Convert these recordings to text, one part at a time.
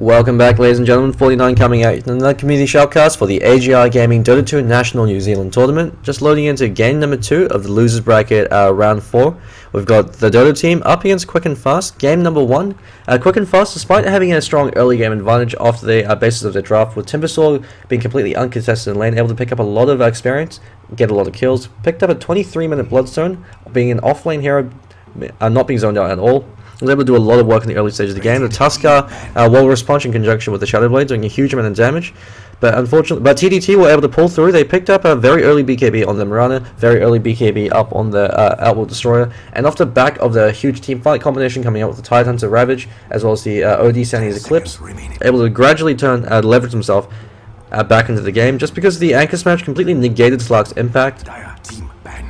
Welcome back, ladies and gentlemen. 49 coming out in another community shoutcast for the AGI Gaming Dota 2 National New Zealand Tournament. Just loading into game number 2 of the losers bracket, round 4. We've got the Doto team up against Quick and Fast. Game number 1. Quick and Fast, despite having a strong early game advantage off the basis of their draft, with Timbersaw being completely uncontested in lane, able to pick up a lot of experience, get a lot of kills. Picked up a 23-minute Bloodstone, being an off-lane hero, not being zoned out at all. Was able to do a lot of work in the early stages of the game. The Tuskar wall response in conjunction with the Shadow Blade doing a huge amount of damage, but unfortunately, TDT were able to pull through. They picked up a very early BKB on the Mirana, very early BKB up on the Outworld Destroyer, and off the back of the huge team fight combination coming out with the TIdehunter Ravage as well as the OD Sandy's Eclipse, able to gradually leverage himself back into the game, just because the Anchor Smash completely negated Slark's impact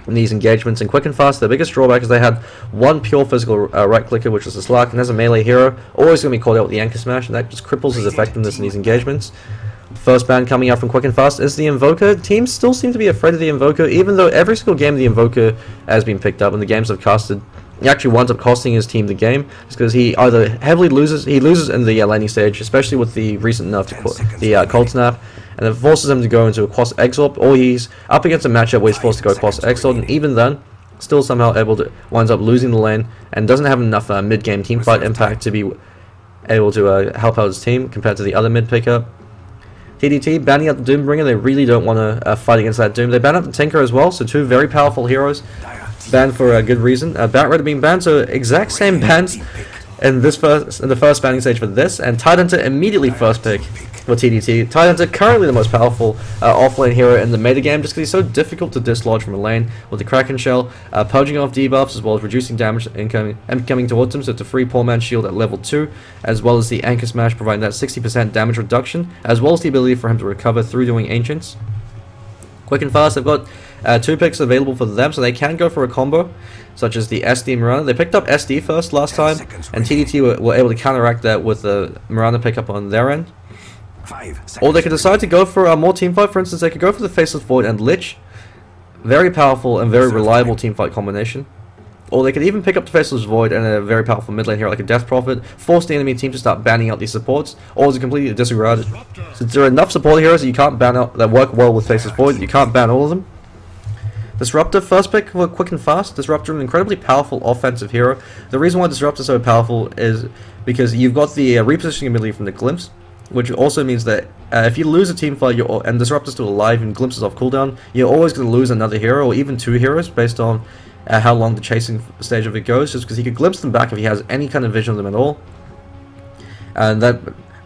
in these engagements. And Quick and Fast, the biggest drawback is they had one pure physical right clicker, which was the Slark, and as a melee hero, always going to be called out with the Anchor Smash, and that just cripples his effectiveness in these engagements. First ban coming out from Quick and Fast is the Invoker. Teams still seem to be afraid of the Invoker, even though every single game the Invoker has been picked up and the games have casted. He actually winds up costing his team the game, just because he either heavily loses in the laning stage, especially with the recent nerf to the Cold Snap, and it forces him to go into a Quas Exorb, or he's up against a matchup where he's forced to go Quas Exorb, and even then, still somehow winds up losing the lane, and doesn't have enough mid-game teamfight impact to be able to help out his team compared to the other mid pickup. TDT banning out the Doombringer. They really don't want to fight against that Doom. They ban out the Tinker as well, so two very powerful heroes banned for a good reason. Batrider being banned, so exact same bans in the first banning stage for this, and TIdehunter immediately first pick for TDT. TIdehunter currently the most powerful off-lane hero in the metagame, just because he's so difficult to dislodge from a lane with the Kraken Shell, purging off debuffs as well as reducing damage coming towards him, so it's a free Poor Man's Shield at level 2, as well as the Anchor Smash providing that 60% damage reduction, as well as the ability for him to recover through doing Ancients. Quick and Fast, they've got 2 picks available for them, so they can go for a combo, such as the SD Mirana. They picked up SD first last time, and TDT were able to counteract that with the Mirana pickup on their end. Or they could decide to go for a more teamfight. For instance, they could go for the Faceless Void and Lich. Very powerful and very reliable teamfight combination. Or they could even pick up the Faceless Void and a very powerful mid lane hero like a Death Prophet, force the enemy team to start banning out these supports, or to completely disregard it. Since there are enough support heroes that you can't ban out that work well with Faceless Void, you can't ban all of them. Disruptor, first pick for Quick and Fast. Disruptor, an incredibly powerful offensive hero. The reason why Disruptor is so powerful is because you've got the repositioning ability from the Glimpse, which also means that if you lose a team fight and Disruptor's still alive and Glimpse is off cooldown, you're always going to lose another hero, or even 2 heroes, based on how long the chasing stage of it goes, just because he could glimpse them back if he has any kind of vision of them at all. And that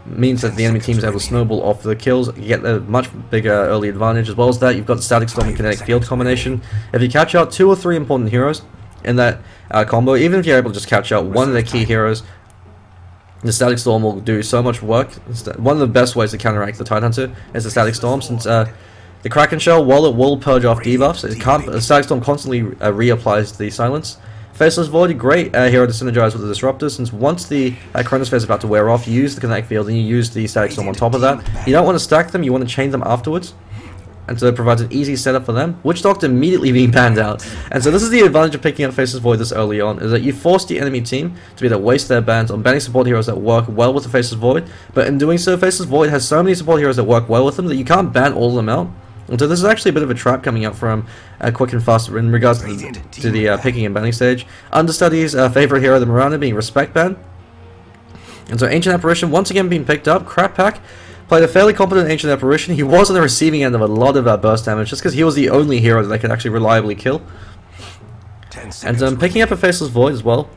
means that the enemy team is able to snowball off the kills, you get a much bigger early advantage. As well as that, you've got the Static Storm and Kinetic Field combination. If you catch out 2 or 3 important heroes in that combo, even if you're able to just catch out one of the key heroes, the Static Storm will do so much work. One of the best ways to counteract the TIdehunter is the Static Storm, since the Kraken Shell, while it will purge off debuffs, the Static Storm constantly reapplies the silence. Faceless Void, great hero to synergize with the Disruptor, since once the Chronosphere is about to wear off, you use the Kinetic Field and you use the Static Storm on top of that. You don't want to stack them, you want to chain them afterwards, and so it provides an easy setup for them. Witch Doctor immediately being banned out, and so this is the advantage of picking up Faceless Void this early on, is that you force the enemy team to be able to waste their bans on banning support heroes that work well with the Faceless Void, but in doing so, Faceless Void has so many support heroes that work well with them that you can't ban all of them out. And so this is actually a bit of a trap coming up from Quick and Fast in regards to the picking and banning stage. Understudy's favorite hero, the Mirana, being Respect banned. And so Ancient Apparition once again being picked up. Crap Pack played a fairly competent Ancient Apparition. He was on the receiving end of a lot of burst damage, just because he was the only hero that they could actually reliably kill. And picking up a Faceless Void as well.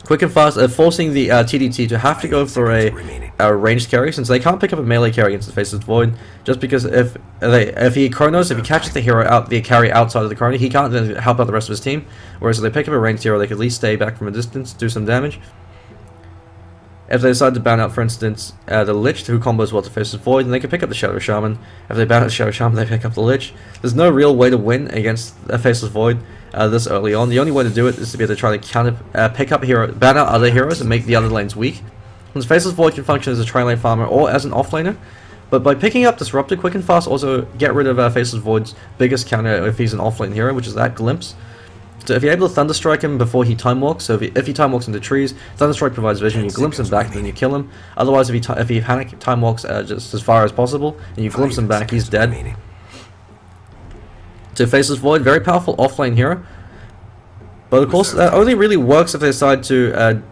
Quick and Fast forcing the TDT to have to go for a ranged carry, since they can't pick up a melee carry against the Faceless Void, just because if he catches the hero out, the carry outside of the Chrono, he can't then help out the rest of his team, whereas if they pick up a ranged hero, they can at least stay back from a distance, do some damage. If they decide to ban out, for instance, the Lich, who combos well to Faceless Void, then they can pick up the Shadow Shaman. If they ban out the Shadow Shaman, they pick up the Lich. There's no real way to win against a Faceless Void this early on. The only way to do it is to be able to try to pick up ban out other heroes and make the other lanes weak. Since Faceless Void can function as a tri-lane farmer or as an off-laner, but by picking up Disruptor, Quick and Fast also get rid of Faceless Void's biggest counter if he's an off-lane hero, which is that Glimpse. So if you're able to Thunderstrike him before he time walks, so if he time walks into trees, Thunderstrike provides vision, you glimpse him back, then you kill him. Otherwise, if he panic time walks just as far as possible, and you glimpse him back, he's dead. So Faceless Void, very powerful offlane hero. But of course, that only really works if they decide to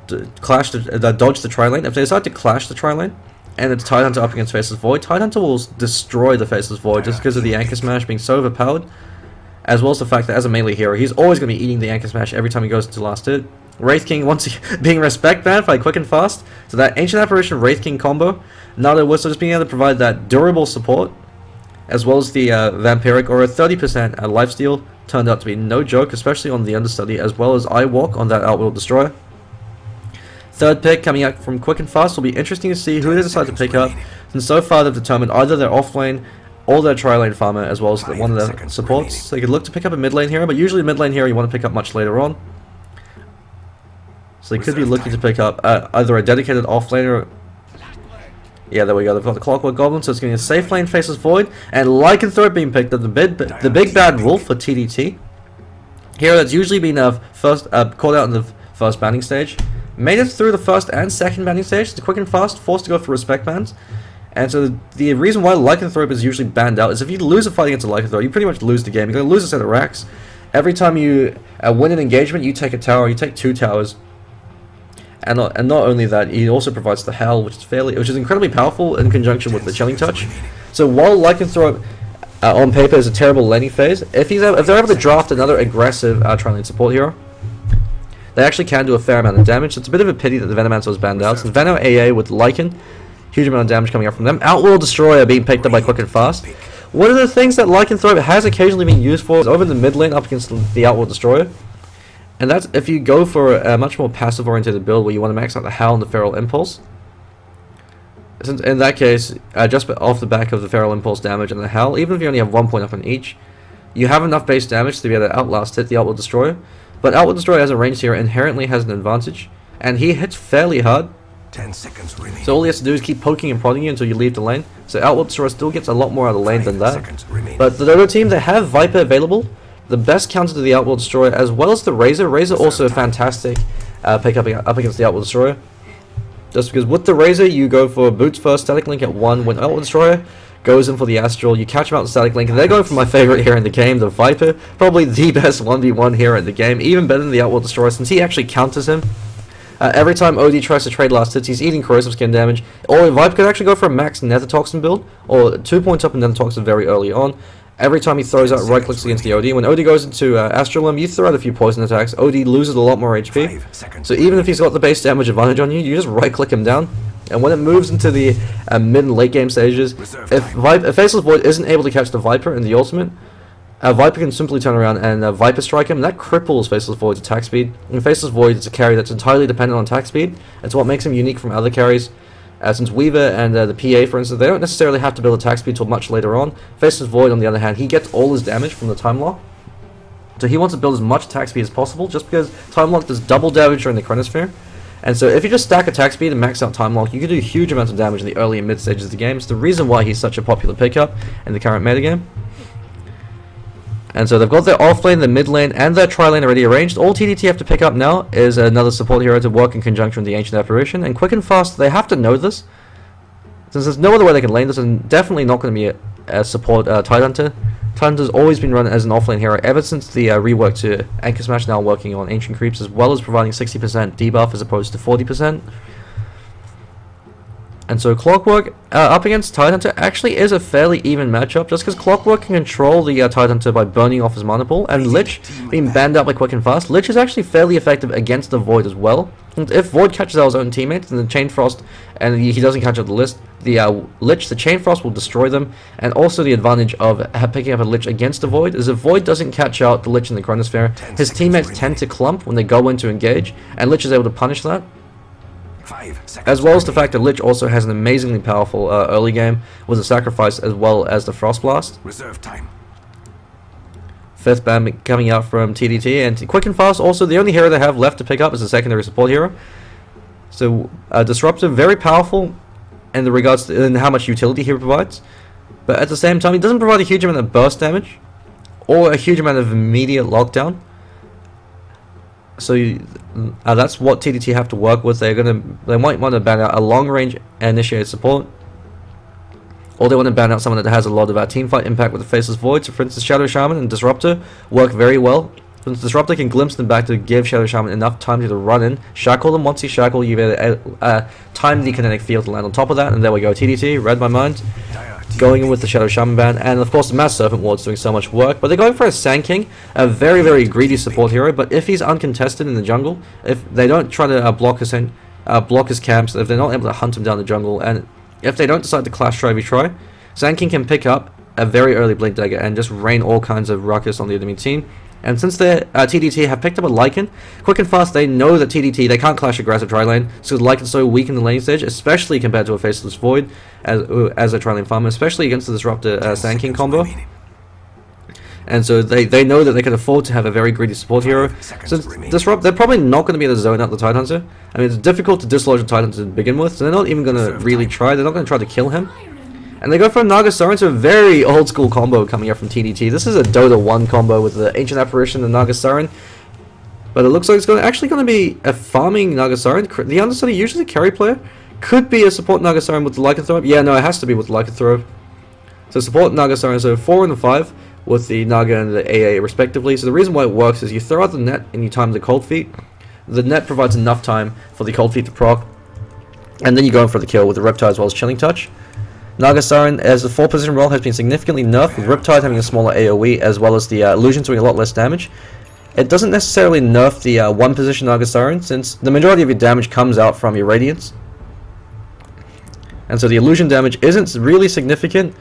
dodge the tri-lane. If they decide to clash the tri-lane, and it's TIdehunter up against Faceless Void, TIdehunter will destroy the Faceless Void just because of the Anchor Smash being so overpowered. As well as the fact that as a melee hero, he's always going to be eating the Anchor Smash every time he goes into last hit. Wraith King once being respect banned by quick and fast. So that Ancient Apparition Wraith King combo, Naga Whistle just being able to provide that durable support, as well as the Vampiric or a 30% lifesteal, turned out to be no joke, especially on the understudy, as well as I Walk on that Outworld Destroyer. Third pick coming out from quick and fast will be interesting to see who they decide to pick up, since so far they've determined either their offlane or their tri-lane farmer, as well as one of their supports. So they could look to pick up a mid lane hero, but usually mid lane hero you want to pick up much later on. So they could be looking to pick up either a dedicated offlaner. Yeah, there we go. They've got the Clockwork Goblin, so it's going to be a safe lane Faceless Void, and Lycanthrope being picked up, the big bad wolf for TDT. Hero that's usually been called out in the first banning stage. Made it through the first and second banning stage. It's quick and fast, forced to go for respect bans. And so the reason why Lycanthrope is usually banned out is if you lose a fight against a Lycanthrope, you pretty much lose the game. You're going to lose a set of racks. Every time you win an engagement, you take a tower, you take 2 towers. And not only that, he also provides the Howl, which is incredibly powerful in conjunction with the Chilling Touch. So while Lycanthrope on paper is a terrible laning phase, if they're able to draft another aggressive tri-lane support hero, they actually can do a fair amount of damage. So it's a bit of a pity that the Venomancer was banned out. So Veno AA with Lycan, huge amount of damage coming up from them. Outworld Destroyer being picked up by quick and fast. One of the things that Lycanthrope has occasionally been used for is over the mid lane up against the Outworld Destroyer. And that's if you go for a much more passive oriented build where you want to max out the Howl and the Feral Impulse. Since in that case, just off the back of the Feral Impulse damage and the Howl, even if you only have 1 point up on each, you have enough base damage to be able to outlast hit the Outworld Destroyer. But Outworld Destroyer as a ranged hero inherently has an advantage, and he hits fairly hard. 10 seconds remaining. So all he has to do is keep poking and prodding you until you leave the lane. So Outworld Destroyer still gets a lot more out of the lane than that. But the Doto team, they have Viper available, the best counter to the Outworld Destroyer, as well as the Razor. Razor also a fantastic pick up against the Outworld Destroyer. Just because with the Razor, you go for Boots first, Static Link at 1. When Outworld Destroyer goes in for the Astral, you catch him out with Static Link, and they're going for my favorite hero in the game, the Viper. Probably the best 1v1 hero in the game, even better than the Outworld Destroyer, since he actually counters him. Every time OD tries to trade last hits, he's eating corrosive skin damage. Or Viper could actually go for a max Nether Toxin build, or 2 points up in Nether Toxin very early on. Every time he throws out right clicks against the OD, when OD goes into Astrolum, you throw out a few poison attacks, OD loses a lot more HP. So even if he's got the base damage advantage on you, you just right click him down. And when it moves into the mid and late game stages, if Faceless Void isn't able to catch the Viper in the ultimate, Viper can simply turn around and Viper strike him. That cripples Faceless Void's attack speed. And Faceless Void is a carry that's entirely dependent on attack speed. It's what makes him unique from other carries. Since Weaver and the PA, for instance, they don't necessarily have to build attack speed till much later on. Faceless Void, on the other hand, he gets all his damage from the time lock. So he wants to build as much attack speed as possible, just because time lock does double damage during the Chronosphere. And so if you just stack attack speed and max out time lock, you can do huge amounts of damage in the early and mid stages of the game. It's the reason why he's such a popular pickup in the current metagame. And so they've got their offlane, their mid lane, and their tri-lane already arranged. All TDT have to pick up now is another support hero to work in conjunction with the Ancient Apparition. And quick and fast, they have to know this. Since there's no other way they can lane this, and definitely not going to be a support TIdehunter. TIdehunter's always been run as an offlane hero ever since the rework to Anchor Smash, now working on Ancient Creeps, as well as providing 60% debuff as opposed to 40%. And so Clockwork up against TIdehunter actually is a fairly even matchup, just because Clockwork can control the TIdehunter by burning off his mana pool, and Lich being banned out by quick and fast. Lich is actually fairly effective against the Void as well. And if Void catches out his own teammates, then the Chain Frost, and he doesn't catch up the list, the Lich, the Chain Frost will destroy them. And also the advantage of picking up a Lich against the Void is if Void doesn't catch out the Lich in the Chronosphere, his teammates tend to clump when they go in to engage, and Lich is able to punish that. As well as the fact that Lich also has an amazingly powerful early game with a sacrifice as well as the Frost Blast. Reserve time. Fifth ban coming out from TDT, and quick and fast also the only hero they have left to pick up is a secondary support hero. So Disruptor, very powerful in the regards to how much utility he provides, but at the same time he doesn't provide a huge amount of burst damage or a huge amount of immediate lockdown. So that's what TDT have to work with. They might want to ban out a long range initiated support, or they want to ban out someone that has a lot of teamfight impact with the Faceless Void. So for instance, Shadow Shaman and Disruptor work very well. Since Disruptor can glimpse them back to give Shadow Shaman enough time to run in, shackle them. Once you shackle, you time the kinetic field to land on top of that, and there we go. TDT, read my mind, going in with the Shadow Shaman ban, and of course the Mass Serpent Ward's doing so much work. But they're going for a Sand King, a very, very greedy support hero. But if he's uncontested in the jungle, if they don't try to block his camps, if they're not able to hunt him down the jungle, and if they don't decide to clash try every try, Sand King can pick up a very early Blink Dagger and just rain all kinds of ruckus on the enemy team. And since the TDT have picked up a Lycan, quick and fast, they know that TDT, they can't clash aggressive tri-lane, so Lycan's so weak in the lane stage, especially compared to a Faceless Void as a tri-lane farmer, especially against the Disruptor Sand King combo. And so they know that they can afford to have a very greedy support hero. Since Disrupt, they're probably not going to be able to zone out the TIDEhunter. I mean, it's difficult to dislodge the TIDEhunter to begin with, so they're not even going to really try. They're not going to try to kill him. And they go for Naga Siren, so a very old school combo coming up from TDT. This is a Dota 1 combo with the Ancient Apparition and Naga Siren. But it looks like it's actually going to be a farming Naga Siren. The understudy, usually the carry player, could be a support Naga Siren with the Lycanthrope. Yeah, no, it has to be with the Lycanthrope. So support Naga Siren, so 4 and 5 with the Naga and the AA respectively. So the reason why it works is you throw out the net and you time the Cold Feet. The net provides enough time for the Cold Feet to proc. And then you go in for the kill with the Retard as well as Chilling Touch. Naga Siren, as the 4 position role, has been significantly nerfed, with Riptide having a smaller AoE as well as the Illusion doing a lot less damage. It doesn't necessarily nerf the 1 position Naga Siren, since the majority of your damage comes out from your Radiance. And so the Illusion damage isn't really significant,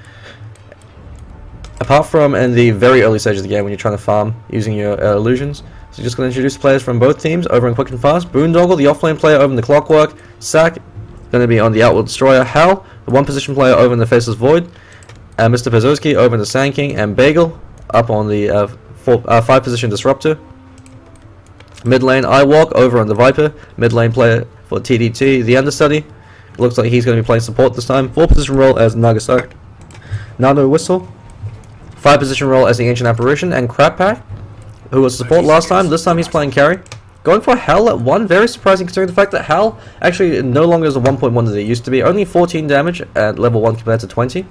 apart from in the very early stage of the game when you're trying to farm using your Illusions. So you're just going to introduce players from both teams over in Quick and Fast. Boondoggle, the offlane player, over in the Clockwork. Sack, going to be on the Outworld Destroyer. Hal, the 1 position player, over in the Faceless Void. Mr. Pazowski over in the Sand King. And Bagel up on the 5 position Disruptor. Mid lane, Iwalk over on the Viper. Mid lane player for TDT, the understudy. Looks like he's going to be playing support this time. 4 position role as Naga Siren. Nano Whistle. 5 position role as the Ancient Apparition. And Crap Pack, who was support last time. This time he's playing carry. Going for Hal at 1, very surprising considering the fact that Hal actually no longer is a 1.1 that it used to be. Only 14 damage at level 1 compared to 20.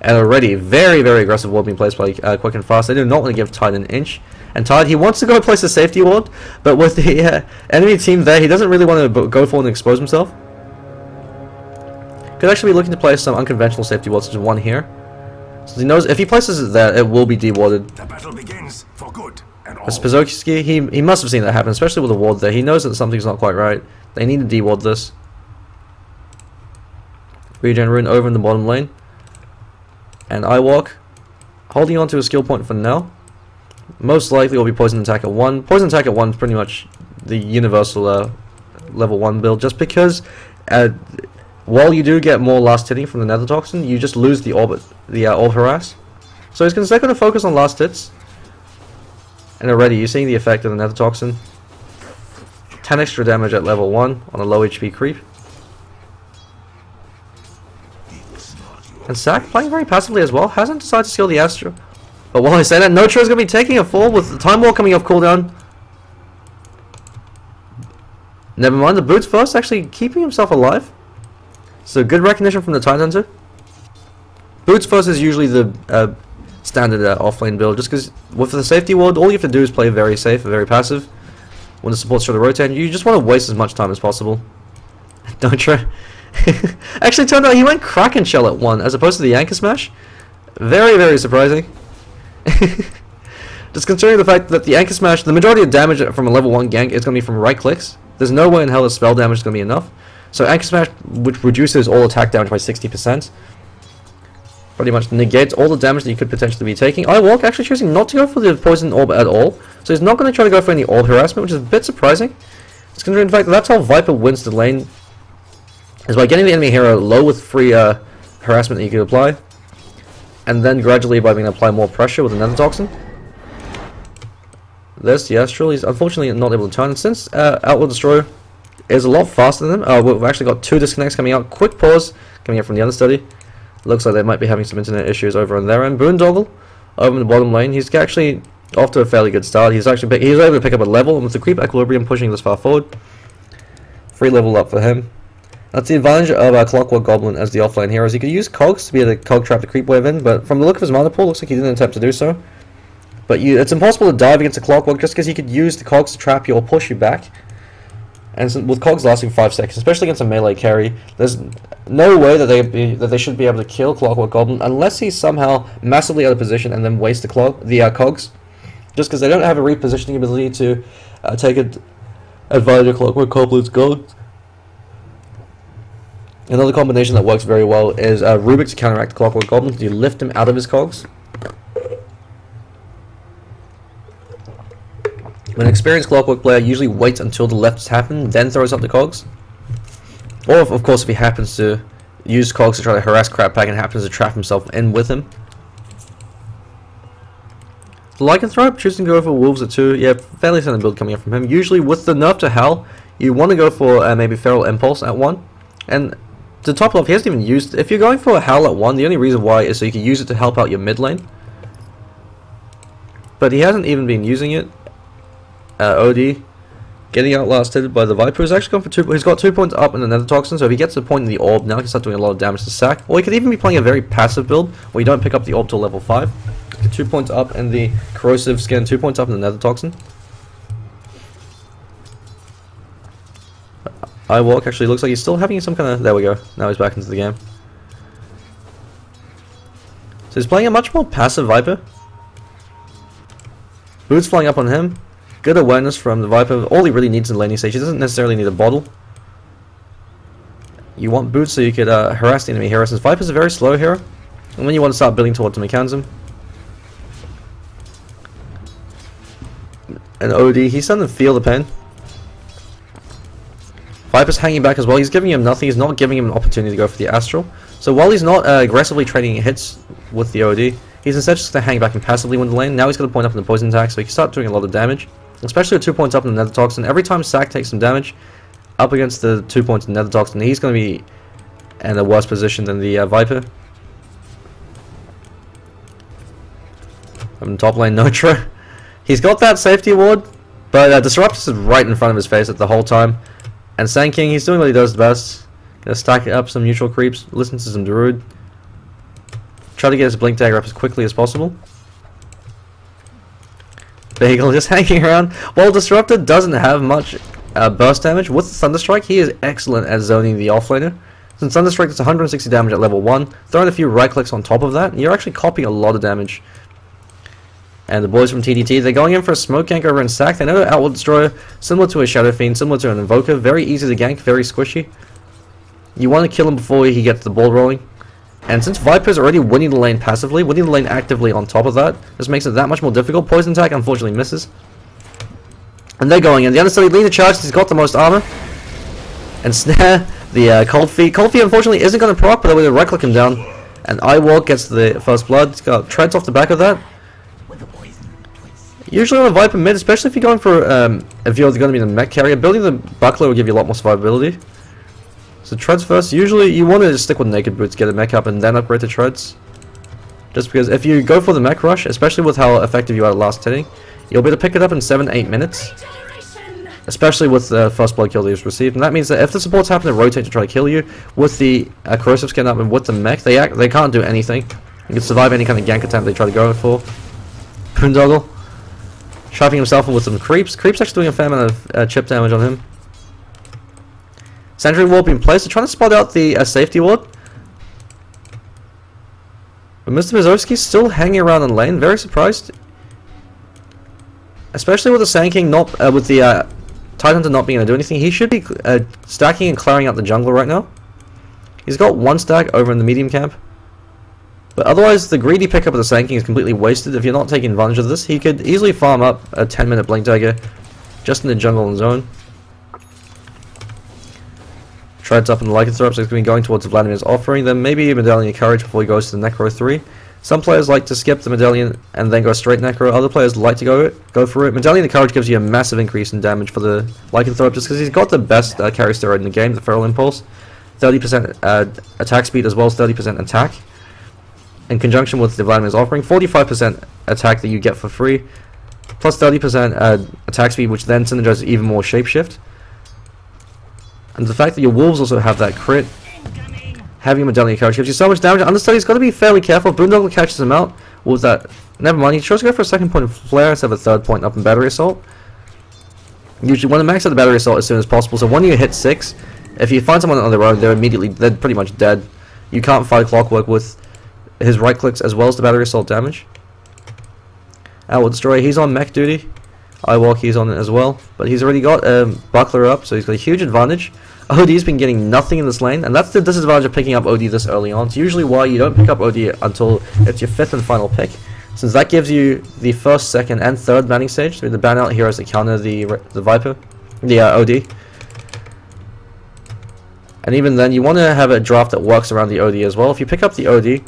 And already very, very aggressive ward being placed by Quick and Fast. They do not want to give Tide an inch. And Tide, he wants to go place a safety ward, but with the enemy team there, he doesn't really want to go forward and expose himself. Could actually be looking to place some unconventional safety wards, such as 1 here. So he knows if he places it there, it will be dewarded. The battle begins for good. As Pazowski, he must have seen that happen, especially with the ward there. He knows that something's not quite right. They need to deward this. Regen Rune over in the bottom lane. And Iwalk holding on to a skill point for now. Most likely will be Poison Attack at 1. Poison Attack at 1 is pretty much the universal level 1 build, just because while you do get more last hitting from the Nether Toxin, you just lose the Orb Harass. So he's going to focus on last hits. And already you're seeing the effect of the Nether Toxin. 10 extra damage at level 1 on a low HP creep. And Sack playing very passively as well. Hasn't decided to skill the Astro. But while I say that, Notra is going to be taking a fall with the Time War coming off cooldown. Never mind, the Boots first actually keeping himself alive. So good recognition from the TIDEhunter. Boots first is usually the standard offlane build, just because with the safety ward, all you have to do is play very safe and very passive. When the support's trying to rotate, you just want to waste as much time as possible. Don't try. Actually, turned out he went Kraken Shell at 1 as opposed to the Anchor Smash. Very, very surprising. Just considering the fact that the Anchor Smash, the majority of damage from a level 1 gank is going to be from right clicks. There's no way in hell that spell damage is going to be enough. So Anchor Smash, which reduces all attack damage by 60%. Pretty much negates all the damage that you could potentially be taking. Iwalk actually choosing not to go for the Poison Orb at all. So he's not going to try to go for any Orb Harassment, which is a bit surprising. Just considering the fact that that's how Viper wins the lane. Is by getting the enemy hero low with free harassment that you can apply. And then gradually by being able to apply more pressure with another Toxin. This, the Astral, he's unfortunately not able to turn. And since Outworld Destroyer is a lot faster than them, we've actually got 2 disconnects coming out. Quick pause coming out from the understudy. Looks like they might be having some internet issues over on their end. Boondoggle over in the bottom lane. He's actually off to a fairly good start. He's able to pick up a level, and with the creep equilibrium pushing this far forward, free level up for him. That's the advantage of Clockwork Goblin as the offlane hero. He could use cogs to be able to cog trap the creep wave in, but from the look of his mana pool, looks like he didn't attempt to do so. But it's impossible to dive against a Clockwork just because he could use the cogs to trap you or push you back. And so, with cogs lasting 5 seconds, especially against a melee carry, there's no way that they should be able to kill Clockwork Goblin unless he's somehow massively out of position and then waste the cogs, just because they don't have a repositioning ability to take advantage of Clockwork Goblin's cogs. Another combination that works very well is Rubik to counteract Clockwork Goblin. You lift him out of his cogs. An experienced Clockwork player usually waits until the lefts happen, then throws up the cogs. Or, of course, if he happens to use cogs to try to harass Crab Pack and happens to trap himself in with him. The Lycanthrope choosing to go for Wolves at 2. Yeah, fairly standard build coming up from him. Usually, with the nerf to Hal, you want to go for maybe Feral Impulse at 1. And to top it off, he hasn't even used... If you're going for a Hal at 1, the only reason why is so you can use it to help out your mid lane. But he hasn't even been using it. OD getting outlasted by the Viper. He's actually gone for 2. He's got 2 points up in the Nether Toxin, so if he gets a point in the Orb now, he can start doing a lot of damage to Sack. Or he could even be playing a very passive build where you don't pick up the Orb till level 5. Get 2 points up in the Corrosive Skin, 2 points up in the Nether Toxin. Iwalk actually looks like he's still having some kind of... There we go. Now he's back into the game. So he's playing a much more passive Viper. Boots flying up on him. Good awareness from the Viper. All he really needs in the laning stage. He doesn't necessarily need a bottle. You want boots so you could harass the enemy hero, since Viper's a very slow hero. And then you want to start building towards the mechanism. And OD, he's starting to feel the pain. Viper's hanging back as well. He's giving him nothing. He's not giving him an opportunity to go for the Astral. So while he's not aggressively trading hits with the OD, he's instead just going to hang back and passively win the lane. Now he's going to point up in the poison attack, so he can start doing a lot of damage. Especially with 2 points up in the Nether Toxin. Every time Sack takes some damage up against the 2 points in the Nether Toxin, he's going to be in a worse position than the Viper. From top lane, Nitro. He's got that safety ward, but Disruptor is right in front of his face at the whole time. And Sand King, he's doing what he does the best. Gonna stack up some neutral creeps, listen to some Darude. Try to get his Blink Dagger up as quickly as possible. Bagel just hanging around. While Disruptor doesn't have much burst damage, with Thunderstrike, he is excellent at zoning the offlaner. Since Thunderstrike does 160 damage at level 1, throwing a few right clicks on top of that, you're actually copying a lot of damage. And the boys from TDT, they're going in for a Smoke Gank over in Sack. They know Outworld Destroyer, similar to a Shadow Fiend, similar to an Invoker, very easy to gank, very squishy. You want to kill him before he gets the ball rolling. And since Viper's already winning the lane passively, winning the lane actively on top of that, this makes it that much more difficult. Poison attack unfortunately misses. And they're going in. The understudy leading the charge, he's got the most armor. And Snare, the Cold Feet. Cold Feet unfortunately isn't going to proc, but they're going to right click him down. And Iwalk gets the first blood. He's got treads off the back of that. Usually on a Viper mid, especially if you're going for if you're going to be the mech carrier, building the buckler will give you a lot more survivability. So treads first. Usually you want to just stick with naked boots, get a mech up, and then upgrade to treads. Just because if you go for the mech rush, especially with how effective you are at last hitting, you'll be able to pick it up in 7-8 minutes. Especially with the first blood kill that you've received, and that means that if the supports happen to rotate to try to kill you with the corrosive skin up and with the mech, they can't do anything. You can survive any kind of gank attempt they try to go for. Poondoggle. Trapping himself with some creeps. Creeps actually doing a fair amount of chip damage on him. Sentry ward being placed. They're trying to spot out the safety ward. But Mr. Mizowski's still hanging around in lane. Very surprised. Especially with the Sand King not, with the TIDEhunter not being able to do anything. He should be stacking and clearing out the jungle right now. He's got one stack over in the medium camp. But otherwise, the greedy pickup of the Sand King is completely wasted. If you're not taking advantage of this, he could easily farm up a 10-minute Blink Dagger just in the jungle and zone. Treads up in the Lycanthrope, so he's going to be going towards Vladimir's offering. Then maybe a Medallion of Courage before he goes to the Necro 3. Some players like to skip the Medallion and then go straight Necro. Other players like to go for it. Medallion of Courage gives you a massive increase in damage for the Lycanthrope just because he's got the best carry steroid in the game, the Feral Impulse. 30% attack speed as well as 30% attack. in conjunction with the Vladimir's offering, 45% attack that you get for free, plus 30% attack speed, which then synergizes even more shapeshift. And the fact that your wolves also have that crit, having a medallion coach gives you so much damage. Understudy's got to be fairly careful. Boondoggle catches him out with that. Never mind, he chose to go for a second point of flare instead of a third point up in battery assault. Usually want to max out the battery assault as soon as possible, so when you hit 6, if you find someone on their own, they're pretty much dead. You can't fight Clockwork with his right clicks as well as the battery assault damage. Outworld Destroyer, he's on mech duty. Iwalk, he's on it as well, but he's already got Buckler up, so he's got a huge advantage. OD's been getting nothing in this lane, and that's the disadvantage of picking up OD this early on. It's usually why you don't pick up OD until it's your 5th and final pick, since that gives you the 1st, 2nd, and 3rd banning stage through the ban out heroes that counter the Viper, the OD. And even then, you want to have a draft that works around the OD as well. If you pick up the OD,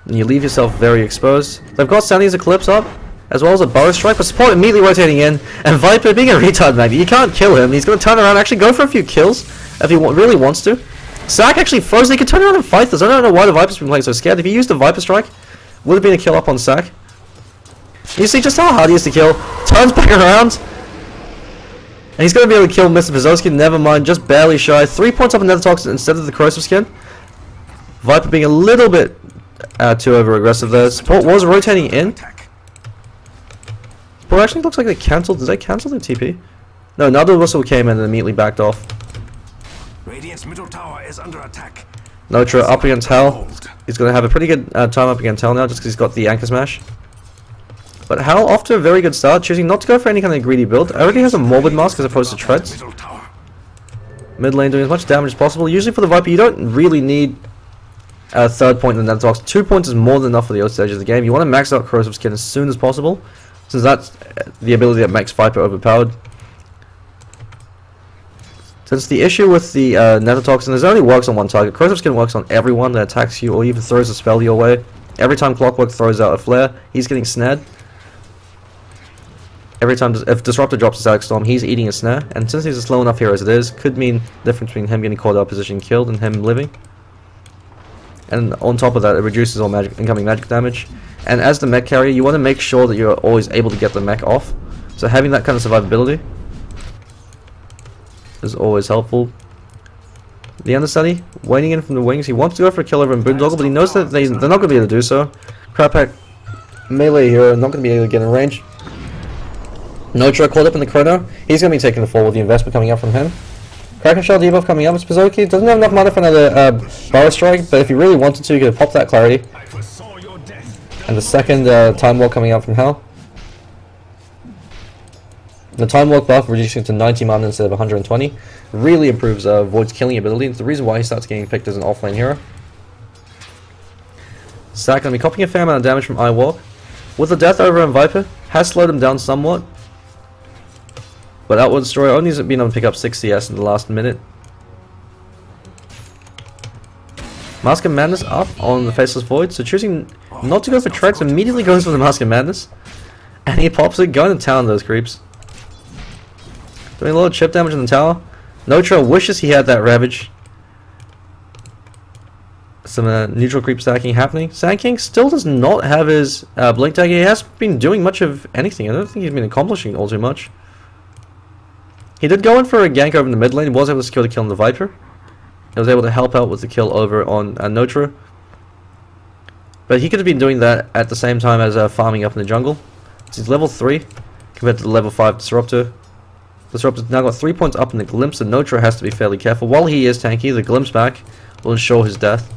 then you leave yourself very exposed. They've got Sandy's Eclipse up, as well as a Burrow Strike, but support immediately rotating in, and Viper being a retard magnet, you can't kill him. He's going to turn around and actually go for a few kills if he really wants to. Sack actually frozen, he can turn around and fight this. I don't know why the Viper's been playing so scared. If he used the Viper Strike, would have been a kill up on Sack. You see just how hard he is to kill. Turns back around, and he's going to be able to kill Mr. Pazowski, never mind, just barely shy. 3 points up in Nether Toxin instead of the Corrosive Skin. Viper being a little bit too over-aggressive there. Support was rotating in. But actually looks like they cancelled. Did they cancel the TP? No, another whistle came in and immediately backed off. Radiant's middle tower is under attack. Notra up against Hal. He's going to have a pretty good time up against Hal now, just because he's got the Anchor Smash. But Hal off to a very good start, choosing not to go for any kind of greedy build. Already has a Morbid Mask as opposed to Treads. Mid lane doing as much damage as possible. Usually for the Viper, you don't really need a 3rd point in the Nether Toxin. 2 points is more than enough for the early stage of the game. You want to max out Corrosive Skin as soon as possible, since that's the ability that makes Viper overpowered. Since the issue with the Nether Toxin is it only works on one target, Corrosive Skin works on everyone that attacks you or even throws a spell your way. Every time Clockwork throws out a flare, he's getting snared. Every time if Disruptor drops a Static Storm, he's eating a snare, and since he's a slow enough hero as it is, could mean the difference between him getting caught out of position killed and him living. And on top of that, it reduces all incoming magic damage. And as the mech carrier, you want to make sure that you're always able to get the mech off. So having that kind of survivability is always helpful. The understudy, waiting in from the wings. He wants to go for a kill over in Boondoggle, but he knows that they're not going to be able to do so. Crap Pack melee hero, not going to be able to get in range. Notra caught up in the chrono. He's going to be taking the fall with the investment coming up from him. Kraken Shell debuff coming up. Spazoki doesn't have enough mana for another Burrow Strike, but if he really wanted to, he could pop that Clarity. And the second Time Walk coming out from Hell. The Time Walk buff reducing to 90 mana instead of 120 really improves Void's killing ability. It's the reason why he starts getting picked as an offlane hero. Sack going to be copying a fair amount of damage from Iwalk. With the death over on Viper, has slowed him down somewhat. But Outworld Destroyer only has been able to pick up 6 CS in the last minute. Mask of Madness up on the Faceless Void, so choosing not to go for Treads immediately goes for the Mask of Madness. And he pops it, going to town those creeps. Doing a lot of chip damage on the tower. Notra wishes he had that Ravage. Some neutral creep stacking happening. Sand King still does not have his Blink Tag. He hasn't been doing much of anything. I don't think he's been accomplishing all too much. He did go in for a gank over in the mid lane. He was able to secure the kill on the Viper. He was able to help out with the kill over on Notra. But he could have been doing that at the same time as farming up in the jungle. He's level 3 compared to the level 5 Disruptor. Disruptor's now got 3 points up in the Glimpse, and Notra has to be fairly careful. While he is tanky, the Glimpse back will ensure his death.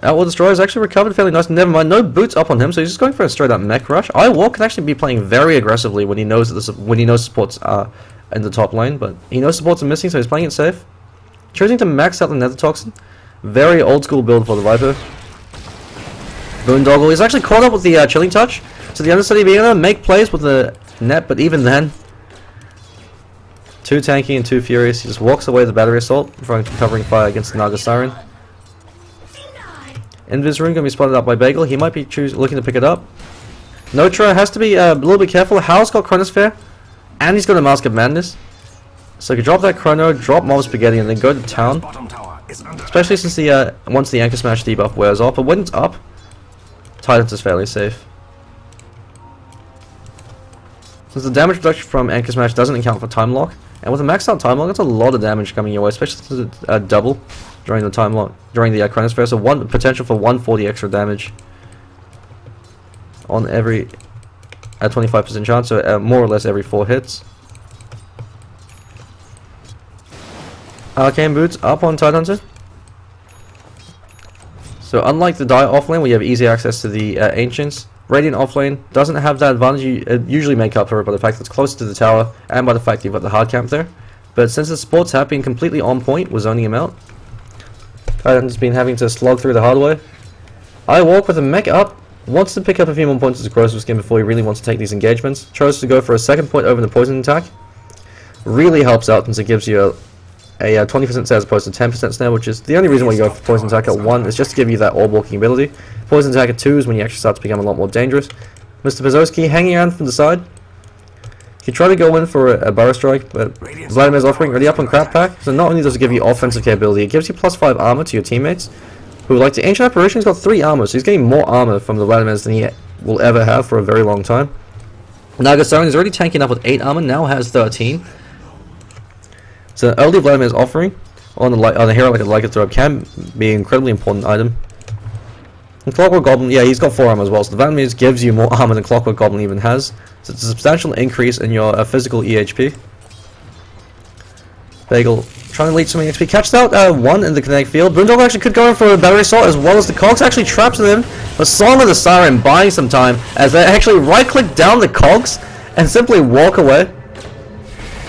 Outworld Destroyer has actually recovered fairly nice. Never mind, no boots up on him, so he's just going for a straight up mech rush. Iwalk can actually be playing very aggressively when he knows that supports are in the top lane, but he knows supports are missing, so he's playing it safe. Choosing to max out the Nether Toxin. Very old school build for the Viper. Boondoggle is actually caught up with the Chilling Touch, so the understudy being able to make plays with the net, but even then, too tanky and too furious. He just walks away with the battery assault, covering fire against the Naga Siren. Invis Rune going to be spotted up by Bagel. He might be looking to pick it up. Notra has to be a little bit careful. Hal's got Chronosphere, and he's got a Mask of Madness. So he could drop that Chrono, drop Mob Spaghetti, and then go to town. is under especially since the once the Anchor Smash debuff wears off. But when it's up, TIdehunter's fairly safe. Since the damage reduction from Anchor Smash doesn't account for time lock, and with a maxed out time lock, that's a lot of damage coming your way, especially since it's double during the time lock, during the Chronosphere. So one potential for 140 extra damage on every 25% chance, so more or less every 4 hits. Arcane Boots up on TIdehunter. So unlike the Dire offlane where you have easy access to the Ancients, Radiant offlane doesn't have that advantage you usually make up for it by the fact that it's closer to the tower and by the fact that you've got the hard camp there. But since the supports have been completely on point with zoning him out, TIdehunter's been having to slog through the hard way. I walk with a mech up, wants to pick up a few more points as a corrosive skin before he really wants to take these engagements. Chose to go for a second point over the poison attack. Really helps out since it gives you a 20% snare as opposed to 10% snare, which is the only reason why you go for poison attack at 1 is just to give you that orb walking ability. Poison attack at 2 is when you actually start to become a lot more dangerous. Mr. Pazowski hanging around from the side. He tried to go in for a Burrow Strike, but Vladimir's offering already up on Crap Pack, so not only does it give you offensive capability, it gives you +5 armor to your teammates, who like the Ancient Apparition. He's got 3 armor, so he's getting more armor from the Vladimirs than he will ever have for a very long time. Naga Siren is already tanking up with 8 armor, now has 13. So early Vladimir's offering on a hero like a Lycanthrope can be an incredibly important item. And Clockwork Goblin, yeah, he's got 4 armor as well, so the Vladimir's gives you more armor than Clockwork Goblin even has. So it's a substantial increase in your physical EHP. Bagel trying to lead some XP. Catches out 1 in the kinetic field. Boondoggle actually could go in for a battery assault as well as the cogs actually traps him. But Song of the Siren buying some time as they actually right click down the cogs and simply walk away.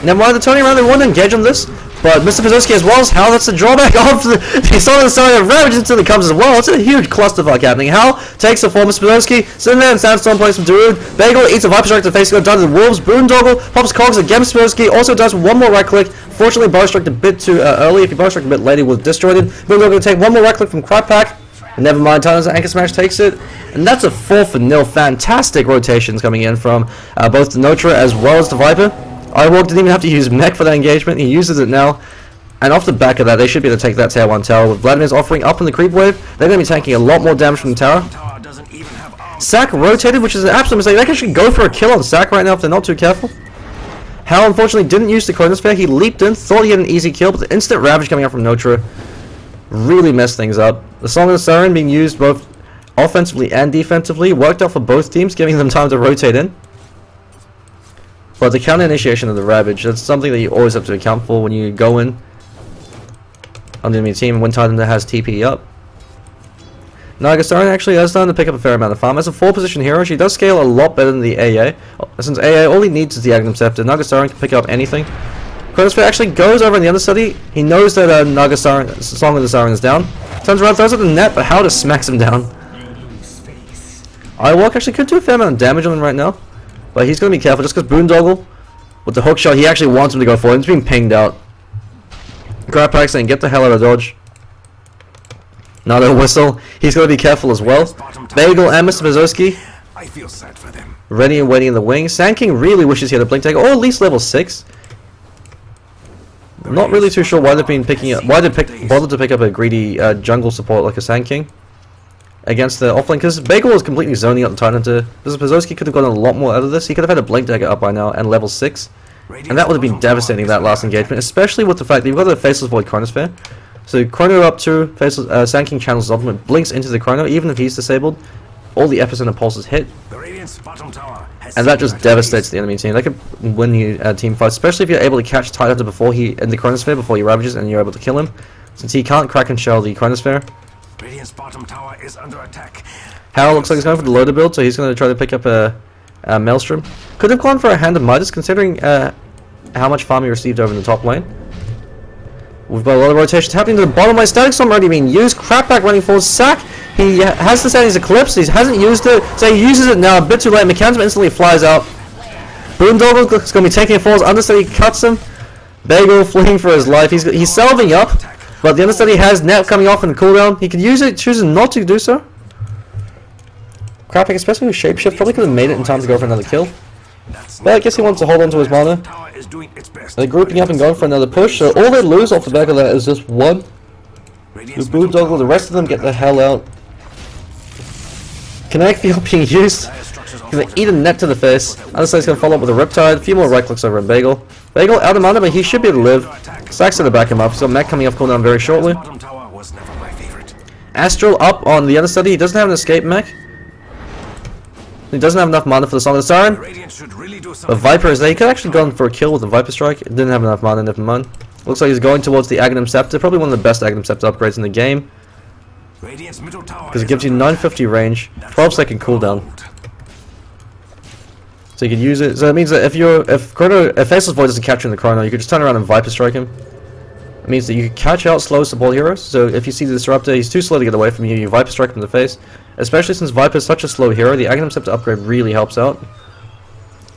Never mind, they're turning around, they want to engage on this, but Mr. Pazowski as well as Hal, that's the drawback of the Song of the Siren ravages into the Cubs as well. It's a huge clusterfuck happening. Hal takes the form of Mr. Pazowski, sitting there in Sandstorm plays from Darude. Bagel eats a Viper Strike to face, go down to the Wolves. Boondoggle pops cogs against Pazowski, also does one more right click. Fortunately, Burrow Strike a bit too early. If he Burrow Strike a bit later, he was disjointed. Boondoggle going to take one more right click from Crap Pack. And never mind, TIdehunter's Anchor Smash takes it. And that's a 4-0. Fantastic rotations coming in from both the Notra as well as the Viper. Outworld didn't even have to use mech for that engagement. He uses it now. And off the back of that, they should be able to take that Tier 1 tower. With Vladimir's offering up in the creep wave, they're going to be taking a lot more damage from the tower. Sack rotated, which is an absolute mistake. They can actually go for a kill on Sack right now if they're not too careful. Hal unfortunately didn't use the Chronosphere. He leaped in, thought he had an easy kill, but the instant Ravage coming out from Notra really messed things up. The Song of the Siren being used both offensively and defensively worked out for both teams, giving them time to rotate in. But the counter initiation of the Ravage, that's something that you always have to account for when you go in on the enemy team and when TIdehunter has TP up. Naga Siren actually is starting to pick up a fair amount of farm. As a 4-position hero, she does scale a lot better than the AA. Since AA, all he needs is the Agnum Scepter. Naga Siren can pick up anything. Chronosphere actually goes over in the understudy. He knows that Naga Siren, Song of the Siren is down. Turns around, throws at the net, but how to smacks him down. Iwalk actually could do a fair amount of damage on him right now. But he's going to be careful just because Boondoggle, with the hook shot, he actually wants him to go for it. He's being pinged out. Grab Pack saying, get the hell out of dodge. Not a whistle. He's going to be careful as well. Bagel and Mr. Pazowski ready and waiting in the wing. Sand King really wishes he had a Blink Dagger, or at least level 6. I'm not really too sure why they've been picking up, why they bothered to pick up a greedy jungle support like a Sand King against the offlane, because Bagel was completely zoning out the TIdehunter. Mr. Pazowski could have gotten a lot more out of this. He could have had a Blink Dagger up by now and level 6. And that would have been devastating, that last engagement, especially with the fact that you've got the Faceless Void Chronosphere. So Chrono up to Faceless, Sand King channels his ultimate, blinks into the Chrono, even if he's disabled. All the epicenter pulses hit. And that just devastates the enemy team. They could win the team fight, especially if you're able to catch TIdehunter before he, in the Chronosphere, before he ravages and you're able to kill him. Since he can't crack and shell the Chronosphere. Radiant's bottom tower is under attack. Hal looks like he's going for the loader build, so he's going to try to pick up a Maelstrom. Could have gone for a Hand of Midas, considering how much farm he received over in the top lane. We've got a lot of rotations happening to the bottom lane. Static Storm already being used. Crapback running forward. Sack. He has the Sandy's Eclipse. He hasn't used it, so he uses it now. A bit too late. Mechanism instantly flies out. Boondoggle is going to be taking it forwards. Understudy cuts him. Bagel fleeing for his life. He's salving up, but the understudy has net coming off in the cooldown. He could use it, chooses not to do so. Crapback, especially with Shapeshift, probably could have made it in time to go for another kill. But I guess he wants to hold on to his mana. They're grouping up and going for another push, so all they lose off the back of that is just 1 Radiant's The Boondoggle, the rest of them get the hell out. Kinetic Field being used. Gonna eat a net to the face. Other side's gonna follow up with a Riptide. A few more right clicks over on Bagel. Bagel out of mana, but he should be able to live. Stacks to back him up. So Mech coming off cooldown very shortly. bottom tower was never my favorite. Astral up on the understudy. He doesn't have an escape mech. He doesn't have enough mana for the Song of the Siren. Radiant should really do But something. Viper is there. He could have actually gone for a kill with the Viper Strike. It didn't have enough mana, never mind. Looks like he's going towards the Aghanim Scepter. Probably one of the best Aghanim Scepter upgrades in the game. Radiant's middle tower Because it is gives you under 950 range, 12-second cooldown. attack. So you could use it. So that means that if Faceless Void doesn't catch you in the Chrono, you could just turn around and Viper Strike him. It means that you can catch out slow support heroes. So if you see the Disruptor, he's too slow to get away from you, you Viper Strike him in the face. Especially since Viper is such a slow hero, the Aghanim Scepter upgrade really helps out.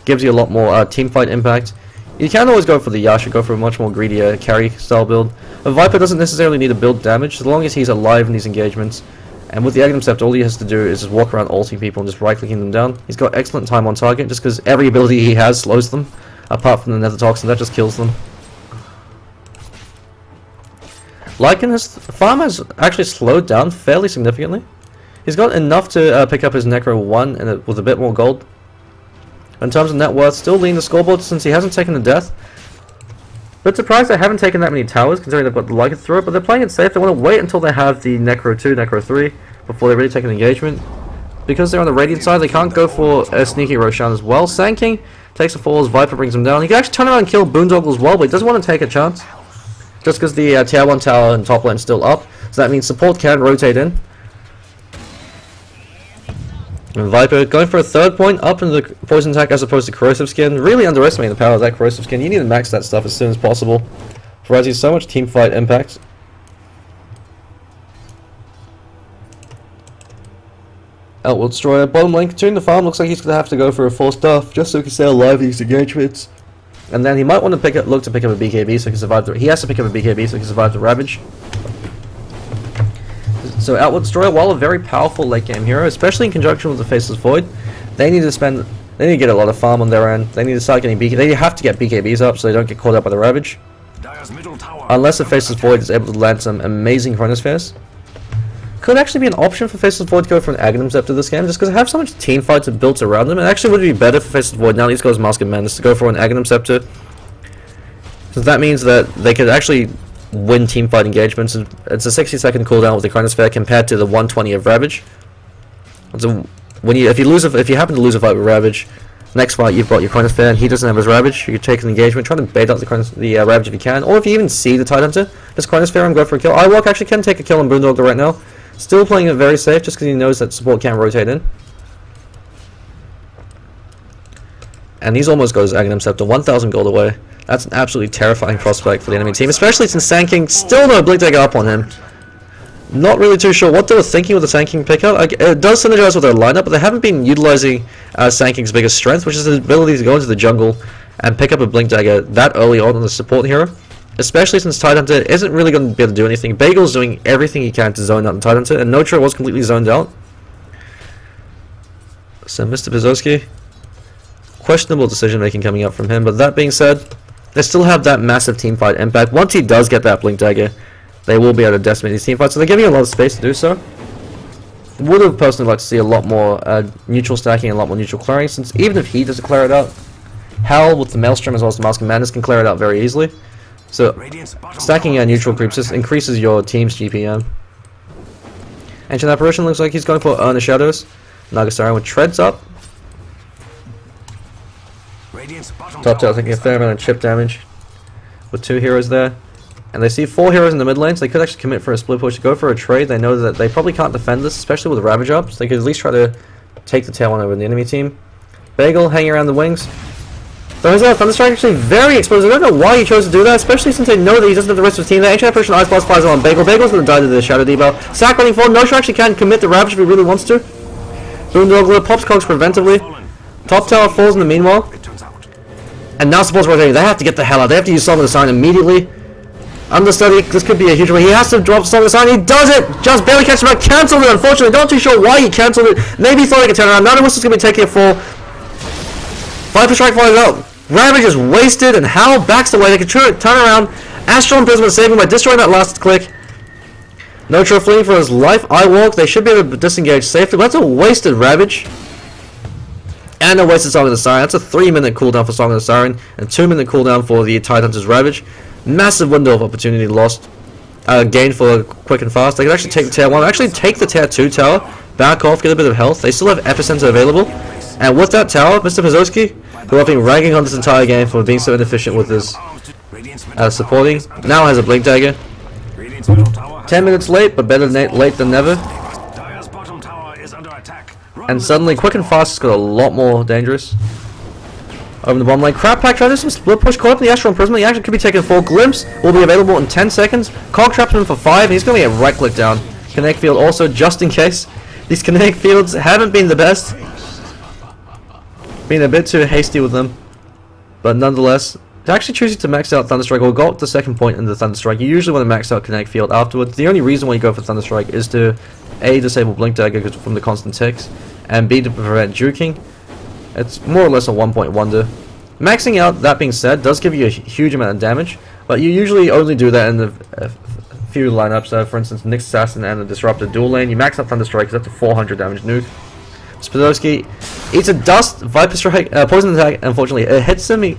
Gives you a lot more team fight impact. You can always go for the Yasha, go for a much more greedy carry style build. A Viper doesn't necessarily need to build damage, as long as he's alive in these engagements. And with the Aghanim Scepter, all he has to do is just walk around ulting people and just right-clicking them down. He's got excellent time on target, just because every ability he has slows them, apart from the Nether Toxin, that just kills them. Farm has actually slowed down fairly significantly. He's got enough to pick up his Necro 1 and with a bit more gold. In terms of net worth, still leading the scoreboard since he hasn't taken a death. But surprised they haven't taken that many towers, considering they've got the Lycanthrope, but they're playing it safe. They want to wait until they have the Necro 2, Necro 3, before they really take an engagement. Because they're on the Radiant side, they can't go for a sneaky Roshan as well. Sand King takes the fall as Viper brings him down. He can actually turn around and kill Boondoggle as well, but he doesn't want to take a chance. Just because the tier 1 tower and top lane is still up. So that means support can rotate in. And Viper going for a third point up in the poison attack as opposed to corrosive skin. Really underestimating the power of that corrosive skin. You need to max that stuff as soon as possible. Provides you so much team fight impact. Outworld Destroyer, bottom lane, continuing the farm. Looks like he's going to have to go for a 4-star just so he can stay alive in these engagements. And then he might want to look to pick up a BKB so he can survive he has to pick up a BKB so he can survive the Ravage. So Outworld Destroyer, while a very powerful late game hero, especially in conjunction with the Faceless Void, they need to get a lot of farm on their end. They need to start getting they have to get BKBs up so they don't get caught up by the Ravage. Unless the Faceless Void is able to land some amazing Chronospheres. Could actually be an option for Faceless Void to go for an Aghanim Scepter this game, just because I have so much team fights built around them. It actually would be better for Faceless Void, now that he's got his Mask of Madness, to go for an Aghanim Scepter. So that means that they could actually win team fight engagements. It's a 60-second cooldown with the Chronosphere compared to the 120 of Ravage. So if you happen to lose a fight with Ravage, next fight you've got your Chronosphere and he doesn't have his Ravage, you can take an engagement, try to bait out the Ravage if you can, or if you even see the TIDehunter, just Chronosphere and go for a kill. Iwalk actually can take a kill on Boondoggle right now. Still playing it very safe just because he knows that support can't rotate in. And he's almost got his Aghanim Scepter, 1,000 gold away. That's an absolutely terrifying prospect for the enemy team, especially since Sand King still no Blink Dagger up on him. Not really too sure what they were thinking with the Sand King pickup. It does synergize with their lineup, but they haven't been utilizing Sand King's biggest strength, which is his ability to go into the jungle and pick up a Blink Dagger that early on the support hero. Especially since TIDehunter isn't really going to be able to do anything. Bagel's doing everything he can to zone out the TIDehunter, and Notro was completely zoned out. So Mr. Bizowski, questionable decision making coming up from him, but that being said, they still have that massive teamfight impact. Once he does get that Blink Dagger, they will be able to decimate these teamfights, so they're giving a lot of space to do so. Would have personally liked to see a lot more neutral stacking and a lot more neutral clearing, since even if he doesn't clear it out, Hal with the Maelstrom as well as the Mask of Madness can clear it out very easily. So stacking neutral creeps just increases your team's GPM. Ancient Apparition looks like he's going for Earn the Shadows. Naga Siren with treads up. Top tail taking a fair amount of chip damage with 2 heroes there. And they see 4 heroes in the mid lane, so they could actually commit for a split push, go for a trade. They know that they probably can't defend this, especially with the Ravage up, so they could at least try to take the tail one over the enemy team. Bagel hanging around the wings. So his Thunderstrike actually very exposed. I don't know why he chose to do that, especially since they know that he doesn't have the rest of the team. The Ancient Apparition Ice Blast flies on Bagel. Bagel's going to die to the Shadow Debuff. Sack running forward. Nosher actually can commit the Ravage if he really wants to. Boondoggle pops Cogs preventively. Top tower falls in the meanwhile. And now support's rotating. They have to get the hell out. They have to use Song of the Sign immediately. Understudy, this could be a huge one. He has to drop Song of the Sign. He does it! Just barely catches him out. Cancelled it, unfortunately. Not too sure why he cancelled it. Maybe he thought he could turn around. Now the Whistle's going to be taking a fall. Viper Strike flies out. Ravage is wasted, and Hal backs away. They can turn around. Astral Imprisonment saving by destroying that last click. Nitro fleeing for his life. I walk. They should be able to disengage safely. But that's a wasted Ravage. And a wasted Song of the Siren. That's a 3-minute cooldown for Song of the Siren. And 2-minute cooldown for the TIdehunter's Ravage. Massive window of opportunity lost. Gained for quick and fast. They can actually take the tier 1. Actually take the tier 2 tower. Back off. Get a bit of health. They still have Epicenter available. And with that tower, Mr. Pazowski, who I've been ragging on this entire game for being so inefficient with his supporting, now has a Blink Dagger. 10 minutes late, but better late than never. And suddenly, quick and fast has got a lot more dangerous. Over the bottom lane, Crap Pack trying to do some split push, caught up in the Astral Imprisonment. He actually could be taking 4 Glimpse, will be available in 10 seconds. Cog traps him for 5, and he's going to get right click down. Kinetic Field also, just in case. These Kinetic Fields haven't been the best. Been a bit too hasty with them. But nonetheless, actually choosing to max out Thunderstrike or go up the second point in the Thunderstrike. You usually want to max out Kinetic Field afterwards. The only reason why you go for Thunderstrike is to A, disable Blink Dagger from the constant ticks, and B, to prevent juking. It's more or less a 1-point wonder. Maxing out, that being said, does give you a huge amount of damage, but you usually only do that in the few lineups. For instance, Nyx Assassin and the Disruptor dual lane. You max out Thunderstrike, it's up to 400 damage nuke. Spadowski eats a dust, Viper Strike, Poison Attack, unfortunately it hits him.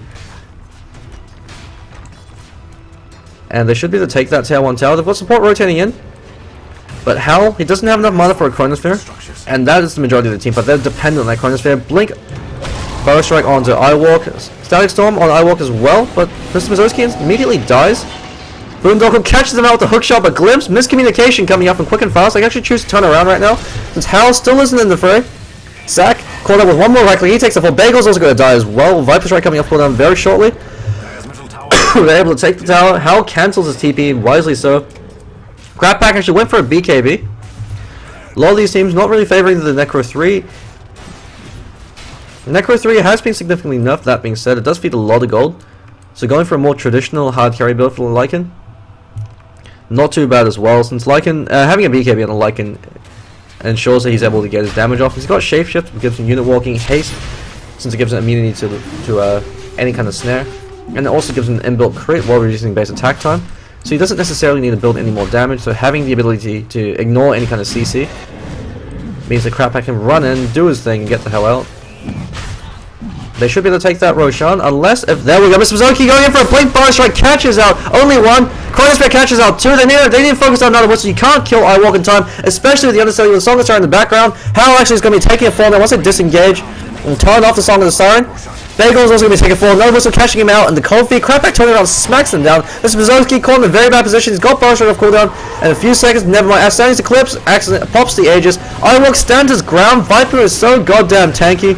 And they should be able to take that tier 1 tower. They've got support rotating in. But Hal, he doesn't have enough mana for a Chronosphere. And that is the majority of the team, but they're dependent on that Chronosphere. Blink, Bow Strike onto Iwalk. Static Storm on Iwalk as well, but Mr. Pazowski immediately dies. Boondoggle catches them out with the hook shot, but Glimpse, miscommunication coming up and quick and fast. They actually choose to turn around right now, since Hal still isn't in the fray. Zack caught up with one more right click, he takes the fall. Bagel's also going to die as well. Viper Strike coming off cooldown very shortly. They're able to take the tower. Hal cancels his TP, wisely so. Crap Pack actually went for a BKB. A lot of these teams not really favoring the Necro 3. Necro 3 has been significantly nerfed, that being said. It does feed a lot of gold. So going for a more traditional hard carry build for the Lycan, not too bad as well, since Lycan, having a BKB on the Lycan ensures that he's able to get his damage off. He's got Shapeshift, which gives him unit walking, haste, since it gives him immunity to any kind of snare. And it also gives him an inbuilt crit while reducing base attack time. So he doesn't necessarily need to build any more damage, so having the ability to ignore any kind of CC means that Crap Pack can run in, do his thing, and get the hell out. They should be able to take that Roshan, unless if there we go. Mr. Pazowski going in for a Blink Bar Strike, catches out only 1. Chronosphere catches out 2. They need to focus on another one, so you can't kill Iwalk in time, especially with the understudy with the Song of the Siren in the background. Hal actually is going to be taking a fall now once they disengage and turn off the Song of the Siren. Bagel is also going to be taking a fall. Another whistle catching him out, and the cold feet. Crap Pack turning around, smacks them down. Mr. Pazowski caught in a very bad position. He's got Bar Strike off cooldown, and in a few seconds, never mind. As Stanley's Eclipse accident pops the Aegis. Iwalk stands his ground. Viper is so goddamn tanky.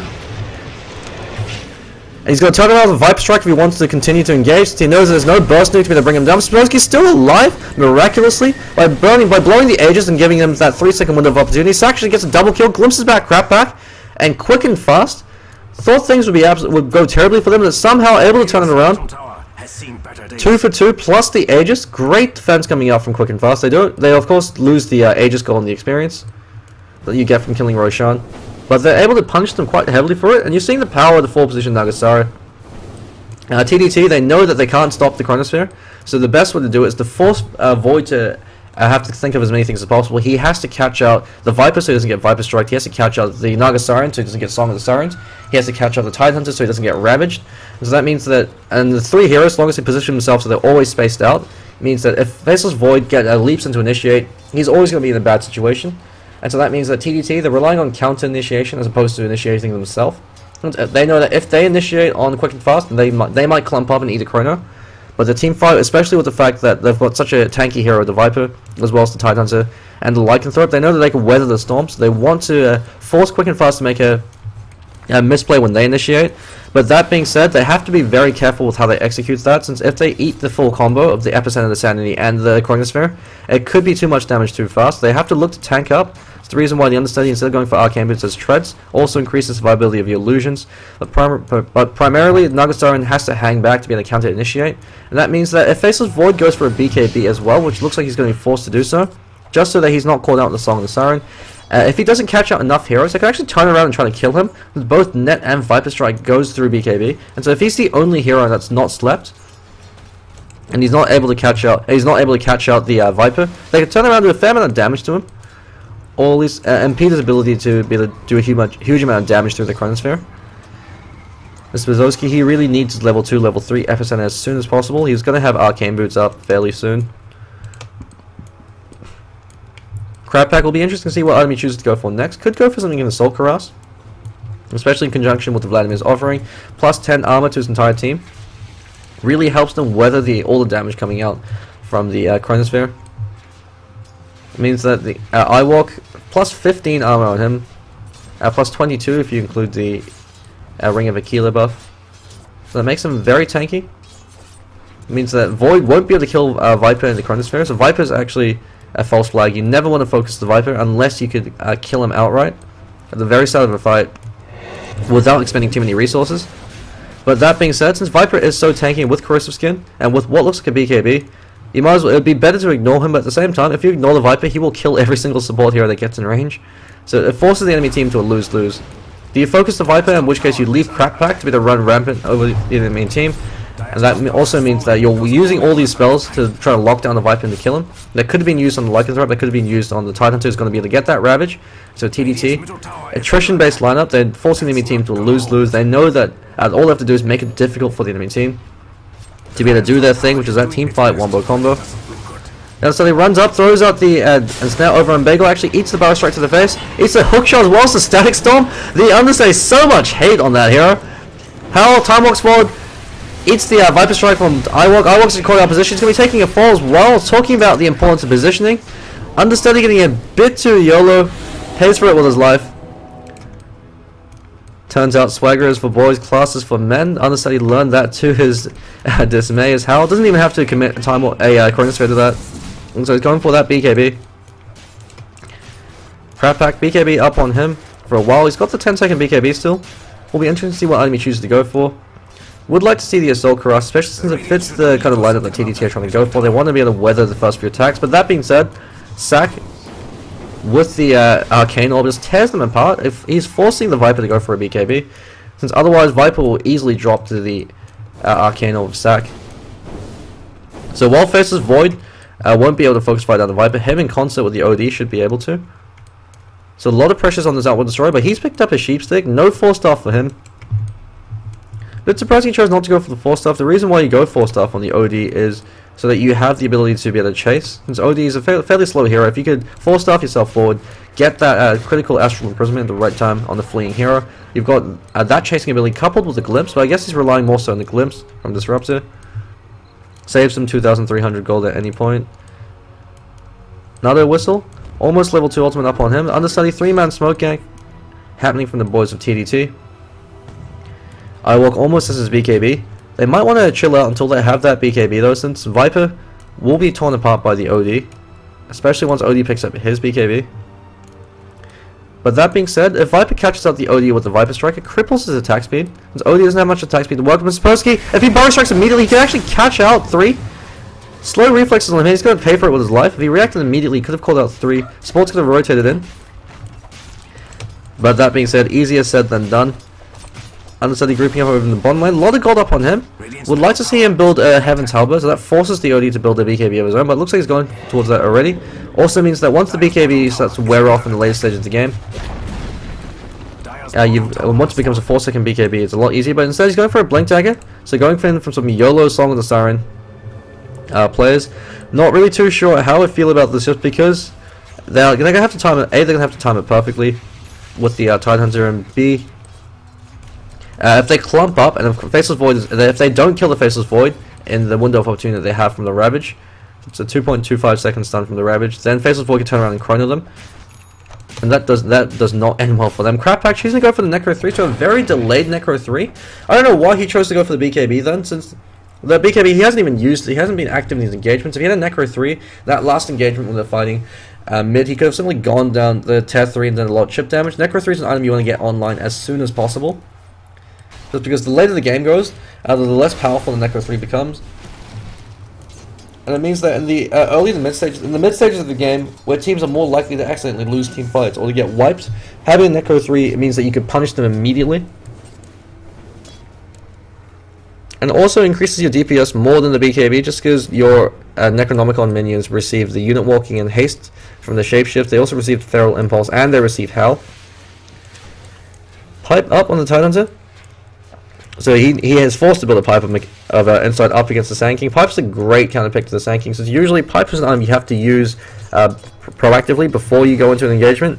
And he's going to turn around with Viper Strike if he wants to continue to engage. He knows there's no burst nuke to be able to bring him down. Spolsky's still alive, miraculously, by blowing the Aegis and giving him that 3-second window of opportunity. He actually gets a double kill, glimpses back Crap Pack, and quick and fast. Thought things would go terribly for them, but somehow able to turn it around. 2 for 2 plus the Aegis. Great defense coming out from quick and fast. They of course lose the Aegis goal and the experience that you get from killing Roshan. But they're able to punish them quite heavily for it, and you're seeing the power of the 4-position Nagasara. TDT, they know that they can't stop the Chronosphere, so the best way to do it is to force Void to have to think of as many things as possible. He has to catch out the Viper so he doesn't get Viper Strike, he has to catch out the Naga Siren so he doesn't get Song of the Sirens, he has to catch out the TIdehunter so he doesn't get Ravaged. So that means that, and the 3 heroes, as long as they position themselves so they're always spaced out, means that if Faceless Void leaps into Initiate, he's always going to be in a bad situation. And so that means that TDT, they're relying on counter initiation as opposed to initiating themselves. They know that if they initiate on quick and fast, they might clump up and eat a chrono. But the team fight, especially with the fact that they've got such a tanky hero, the Viper, as well as the TIdehunter and the Lycanthrope, they know that they can weather the storm, so they want to force quick and fast to make a misplay when they initiate. But that being said, they have to be very careful with how they execute that, since if they eat the full combo of the Epicenter, the Sanity, and the Chronosphere, it could be too much damage too fast. They have to look to tank up. It's the reason why the Understudy, instead of going for Arcane Boots as Treads, also increases the survivability of your illusions. But primarily, Nagasaran has to hang back to be able to counter initiate. And that means that if Faceless Void goes for a BKB as well, which looks like he's going to be forced to do so, just so that he's not called out in the Song of the Siren, if he doesn't catch out enough heroes, they can actually turn around and try to kill him, because both Net and Viper Strike goes through BKB. And so if he's the only hero that's not slept, and he's not able to catch out. He's not able to catch out the Viper. They can turn around and do a fair amount of damage to him, or at least impede his ability to be able to do a huge amount of damage through the Chronosphere. Mr. Bezowski, he really needs level 2, level 3 FSN as soon as possible. He's going to have Arcane Boots up fairly soon. Crab Pack will be interesting to see what item he chooses to go for next. Could go for something in Assault Cuirass, especially in conjunction with the Vladimir's offering. Plus 10 armor to his entire team. Really helps them weather all the damage coming out from the Chronosphere. It means that the Ewok, plus 15 armor on him. Plus 22 if you include the Ring of Aquila buff. So that makes him very tanky. It means that Void won't be able to kill Viper in the Chronosphere. So Viper's actually a false flag. You never want to focus the Viper unless you could kill him outright at the very start of a fight without expending too many resources. But that being said, since Viper is so tanky with Corrosive Skin and with what looks like a BKB, you might as well, it would be better to ignore him, but at the same time, if you ignore the Viper, he will kill every single support hero that gets in range. So it forces the enemy team to a lose-lose. Do you focus the Viper, in which case you leave Crap Pack to be able to run rampant over the enemy team, and that also means that you're using all these spells to try to lock down the Viper and to kill him. That could have been used on the Lycanthrope, that could have been used on the TIdehunter, who's going to be able to get that Ravage. So TDT, attrition-based lineup, they're forcing the enemy team to lose-lose. They know that all they have to do is make it difficult for the enemy team to be able to do their thing, which is that team fight wombo combo. And so he runs up, throws out the and snare over on Bagel, actually eats the Barrow Strike to the face, eats the hook shot as well as the Static Storm. The Understay, so much hate on that hero. Howl, time walks forward, eats the Viper Strike from Ewok. Ewok's in caught out position, he's going to be taking a fall as well, talking about the importance of positioning. Understudy getting a bit too YOLO, pays for it with his life. Turns out Swagger is for boys, class is for men. Understudy learned that to his dismay as Howl doesn't even have to commit time or a Chronosphere to that. And so he's going for that BKB. Crap Pack, BKB up on him for a while. He's got the 10-second BKB still. Will be interesting to see what item he chooses to go for. Would like to see the Assault Cuirass, especially since it fits the kind of lineup that TDT are trying to go for. They want to be able to weather the first few attacks. But that being said, Sack with the Arcane Orb just tears them apart. If he's forcing the Viper to go for a BKB, since otherwise Viper will easily drop to the Arcane Orb of Sack. So while Faceless Void won't be able to focus fire down the Viper, him in concert with the OD should be able to. So a lot of pressures on this Outworld Destroyer, but he's picked up a Sheep Stick. No 4-star for him. Bit surprising he chose not to go for the 4-star. The reason why you go 4-star on the OD is so that you have the ability to be able to chase. Since OD is a fairly slow hero, if you could 4-star yourself forward, get that critical Astral Imprisonment at the right time on the fleeing hero, you've got that chasing ability coupled with the Glimpse, but I guess he's relying more so on the Glimpse from Disruptor. Saves some 2,300 gold at any point. Another Whistle. Almost level 2 ultimate up on him. Understudy 3-man smoke gank happening from the boys of TDT. Ewok almost as his BKB. They might want to chill out until they have that BKB though, since Viper will be torn apart by the OD. Especially once OD picks up his BKB. But that being said, if Viper catches out the OD with the Viper Strike, it cripples his attack speed. Since OD doesn't have much attack speed to work with. Kaspersky, if he Barrow Strikes immediately, he can actually catch out 3. Slow reflexes on him, he's going to pay for it with his life. If he reacted immediately, he could have called out 3. Sports could have rotated in. But that being said, easier said than done. Understudy grouping up over in the bottom lane. A lot of gold up on him. Would like to see him build a Heaven's Halberd, so that forces the OD to build a BKB of his own, but it looks like he's going towards that already. Also means that once the BKB starts to wear off in the later stages of the game, once it becomes a 4-second BKB, it's a lot easier, but instead he's going for a Blink Dagger. So going for him from some YOLO Song of the Siren players. Not really too sure how I feel about this, just because they're going to have to time it. A, they're going to have to time it perfectly with the TIdehunter, and B, if they clump up and if Faceless Void if they don't kill the Faceless Void in the window of opportunity that they have from the Ravage, it's a 2.25 second stun from the Ravage, then Faceless Void can turn around and chrono them. And that does not end well for them. Crap Pack choosing to go for the Necro 3, so a very delayed Necro 3. I don't know why he chose to go for the BKB then, since the BKB he hasn't been active in these engagements. If he had a Necro 3, that last engagement when they're fighting mid, he could have simply gone down the Tier 3 and done a lot of chip damage. Necro 3 is an item you want to get online as soon as possible. Just because the later the game goes, the less powerful the Necro 3 becomes. And it means that in the early to mid stages, of the game, where teams are more likely to accidentally lose team fights or to get wiped, having a Necro 3 it means that you can punish them immediately. And also increases your DPS more than the BKB, just because your Necronomicon minions receive the unit walking and haste from the shapeshift. They also receive Feral Impulse, and they receive Hell. Pipe up on the TIDEhunter. So he has forced to build a pipe of inside up against the Sand King. Pipe's a great counter pick to the Sand King. So usually Pipe is an item you have to use proactively before you go into an engagement.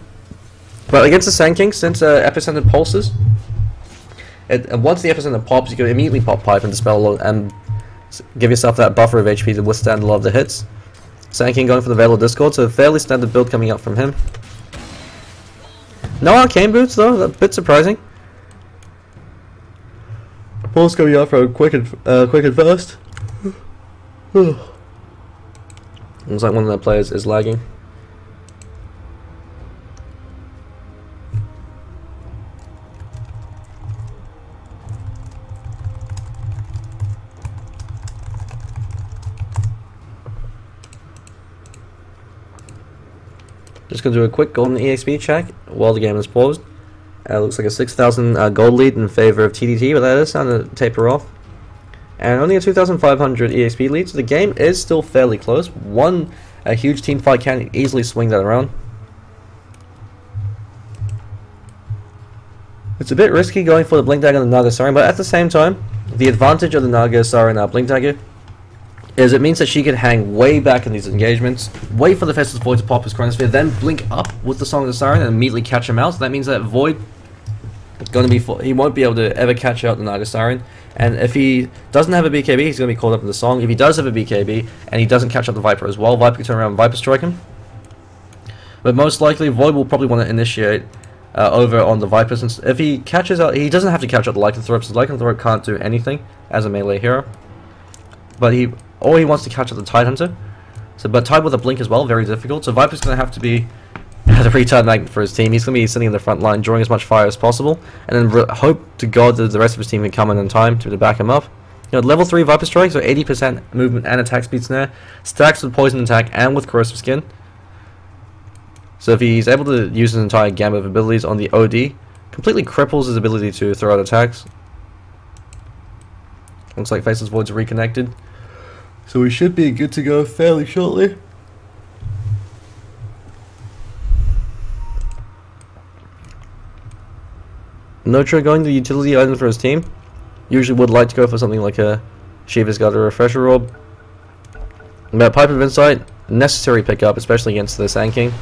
But against the Sand King, since Epicenter pulses, and once the Epicenter pops, you can immediately pop Pipe and dispel a lot, and give yourself that buffer of HP to withstand a lot of the hits. Sand King going for the Veil of Discord, so a fairly standard build coming up from him. No Arcane Boots though, a bit surprising. Pulse coming out for quick and fast. Looks like one of their players is lagging. Just gonna do a quick Golden EXP check while the game is paused. Looks like a 6,000 gold lead in favor of TDT, but that is starting to taper off. And only a 2,500 EXP lead, so the game is still fairly close. A huge team fight can easily swing that around. It's a bit risky going for the Blink Dagger and the Naga Siren, but at the same time, the advantage of the Naga Siren Blink Dagger is it means that she can hang way back in these engagements, wait for the Faceless Void to pop his Chronosphere, then blink up with the Song of the Siren and immediately catch him out. So that means that Void is going to be he won't be able to ever catch out the Naga Siren. And if he doesn't have a BKB, he's going to be caught up in the song. If he does have a BKB and he doesn't catch up the Viper as well, Viper can turn around and Viper strike him. But most likely, Void will probably want to initiate over on the Viper, since if he catches out, he doesn't have to catch out the Lycanthrope, since Lycanthrope can't do anything as a melee hero. But he wants to catch out the TIDEhunter. So, but Tide with a blink as well, very difficult. So Viper's going to have to be the retard magnet for his team. He's going to be sitting in the front line, drawing as much fire as possible, and then hope to God that the rest of his team can come in time to back him up. You know, level 3 Viper Strike, so 80% movement and attack speed snare, stacks with poison attack and with corrosive skin. So if he's able to use his entire gamut of abilities on the OD, completely cripples his ability to throw out attacks. Looks like Faceless Void's reconnected, so we should be good to go fairly shortly. Notra going to utility item for his team. Usually would like to go for something like a Shiva's Got a Refresher Orb. But Pipe of Insight, necessary pickup, especially against the Sand King.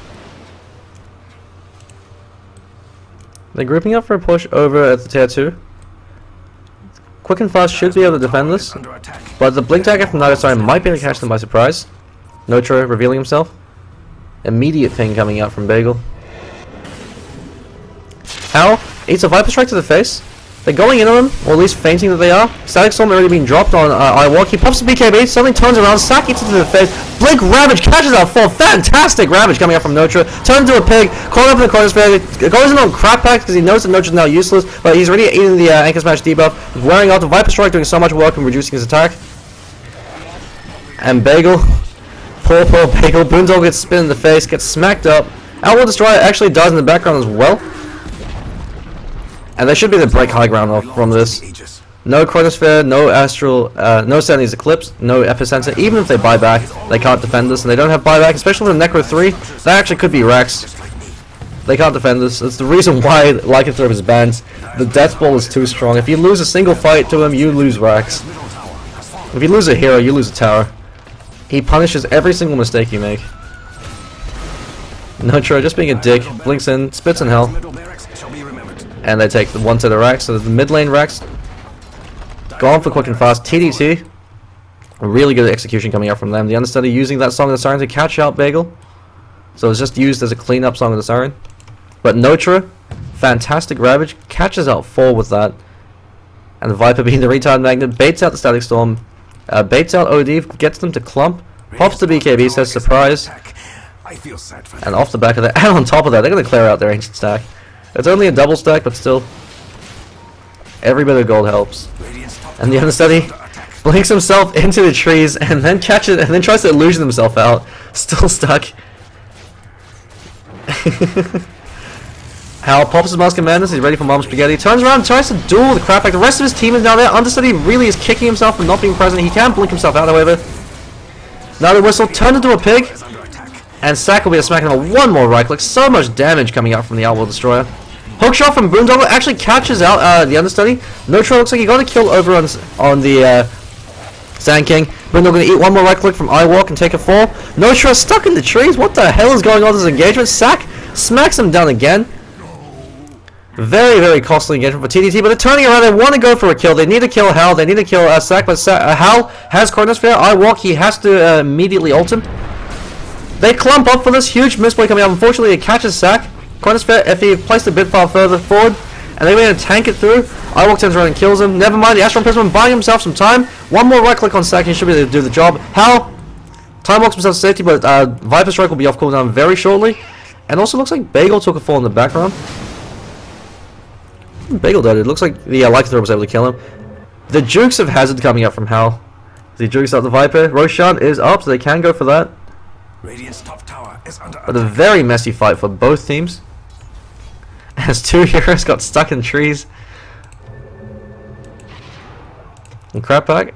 They're grouping up for a push over at the tier 2. Quick and Fast should be able to defend this, but the Blink Dagger from Naga Siren might be able to catch them by surprise. Notra revealing himself. Immediate ping coming out from Bagel. How? Eats a Viper Strike to the face. They're going in on him, or at least fainting that they are. Static Storm already being dropped on Iwalk. He pops the BKB, suddenly turns around, Sack eats it to the face. Blink Ravage catches out full. Fantastic Ravage coming out from Notra. Turns into a pig, caught up in the Chronosphere. Goes in on crap packs because he knows that Notra's now useless, but he's already eating the Anchor Smash debuff. Wearing out the Viper Strike, doing so much work and reducing his attack. And Bagel, poor Bagel. Boondoggle gets spin in the face, gets smacked up. Outworld Destroyer actually dies in the background as well. And there should be the break high ground off from this. No Chronosphere, no Astral, no Sandy's Eclipse, no Epicenter. Even if they buy back, they can't defend this, and they don't have buyback, especially with Necro 3. That actually could be Rex. They can't defend this. That's the reason why Lycanthrope is banned. The Death Ball is too strong. If you lose a single fight to him, you lose Rex. If you lose a hero, you lose a tower. He punishes every single mistake you make. Nitro just being a dick, blinks in, spits in hell. And they take the one set of Rex, so the mid lane Rex. Gone for quick and fast. TDT. A really good execution coming out from them. The understudy using that Song of the Siren to catch out Bagel. So it's just used as a cleanup Song of the Siren. But Notra, fantastic Ravage, catches out 4 with that. And the Viper being the retard magnet, baits out the Static Storm, baits out OD, gets them to clump, pops the BKB, says surprise. And off the back of that, and on top of that, they're going to clear out their ancient stack. It's only a double stack, but still, every bit of gold helps. And the understudy blinks himself into the trees and then catches, and then tries to illusion himself out. Still stuck. Hal pops his Mask of Madness, he's ready for Mom Spaghetti, turns around, tries to duel the crap back. The rest of his team is now there. Understudy really is kicking himself for not being present. He can blink himself out, however. Now the whistle turned into a pig, and Sack will be smacking him one more right click. So much damage coming out from the Outworld Destroyer. Hookshot from Boondoggle actually catches out the Understudy. Notro looks like he got a kill over on the Sand King. Boondoggle going to eat one more right click from Iwalk and take a fall. Notro stuck in the trees. What the hell is going on with this engagement? Sack smacks him down again. Very, very costly engagement for TDT, but they're turning around. They want to go for a kill. They need to kill Hal. They need to kill Sack, but Hal has Chronosphere. Iwalk, he has to immediately ult him. They clump up for this huge misplay coming up. Unfortunately, it catches Sack. Chronosphere, if he placed a bit far further forward, and they're going to tank it through. Iwalk turns around and kills him. Never mind, the Astron Prism buying himself some time. One more right click on Sack, he should be able to do the job. Hal time walks himself to safety, but Viper Strike will be off cooldown very shortly. And also looks like Bagel took a fall in the background. Bagel did. It looks like the Lycanthrope was able to kill him. The Jukes of Hazard coming up from Hal. The Jukes up the Viper. Roshan is up, so they can go for that. Radiant's top tower is under But a very messy fight for both teams. As two heroes got stuck in trees. And Crap Pack.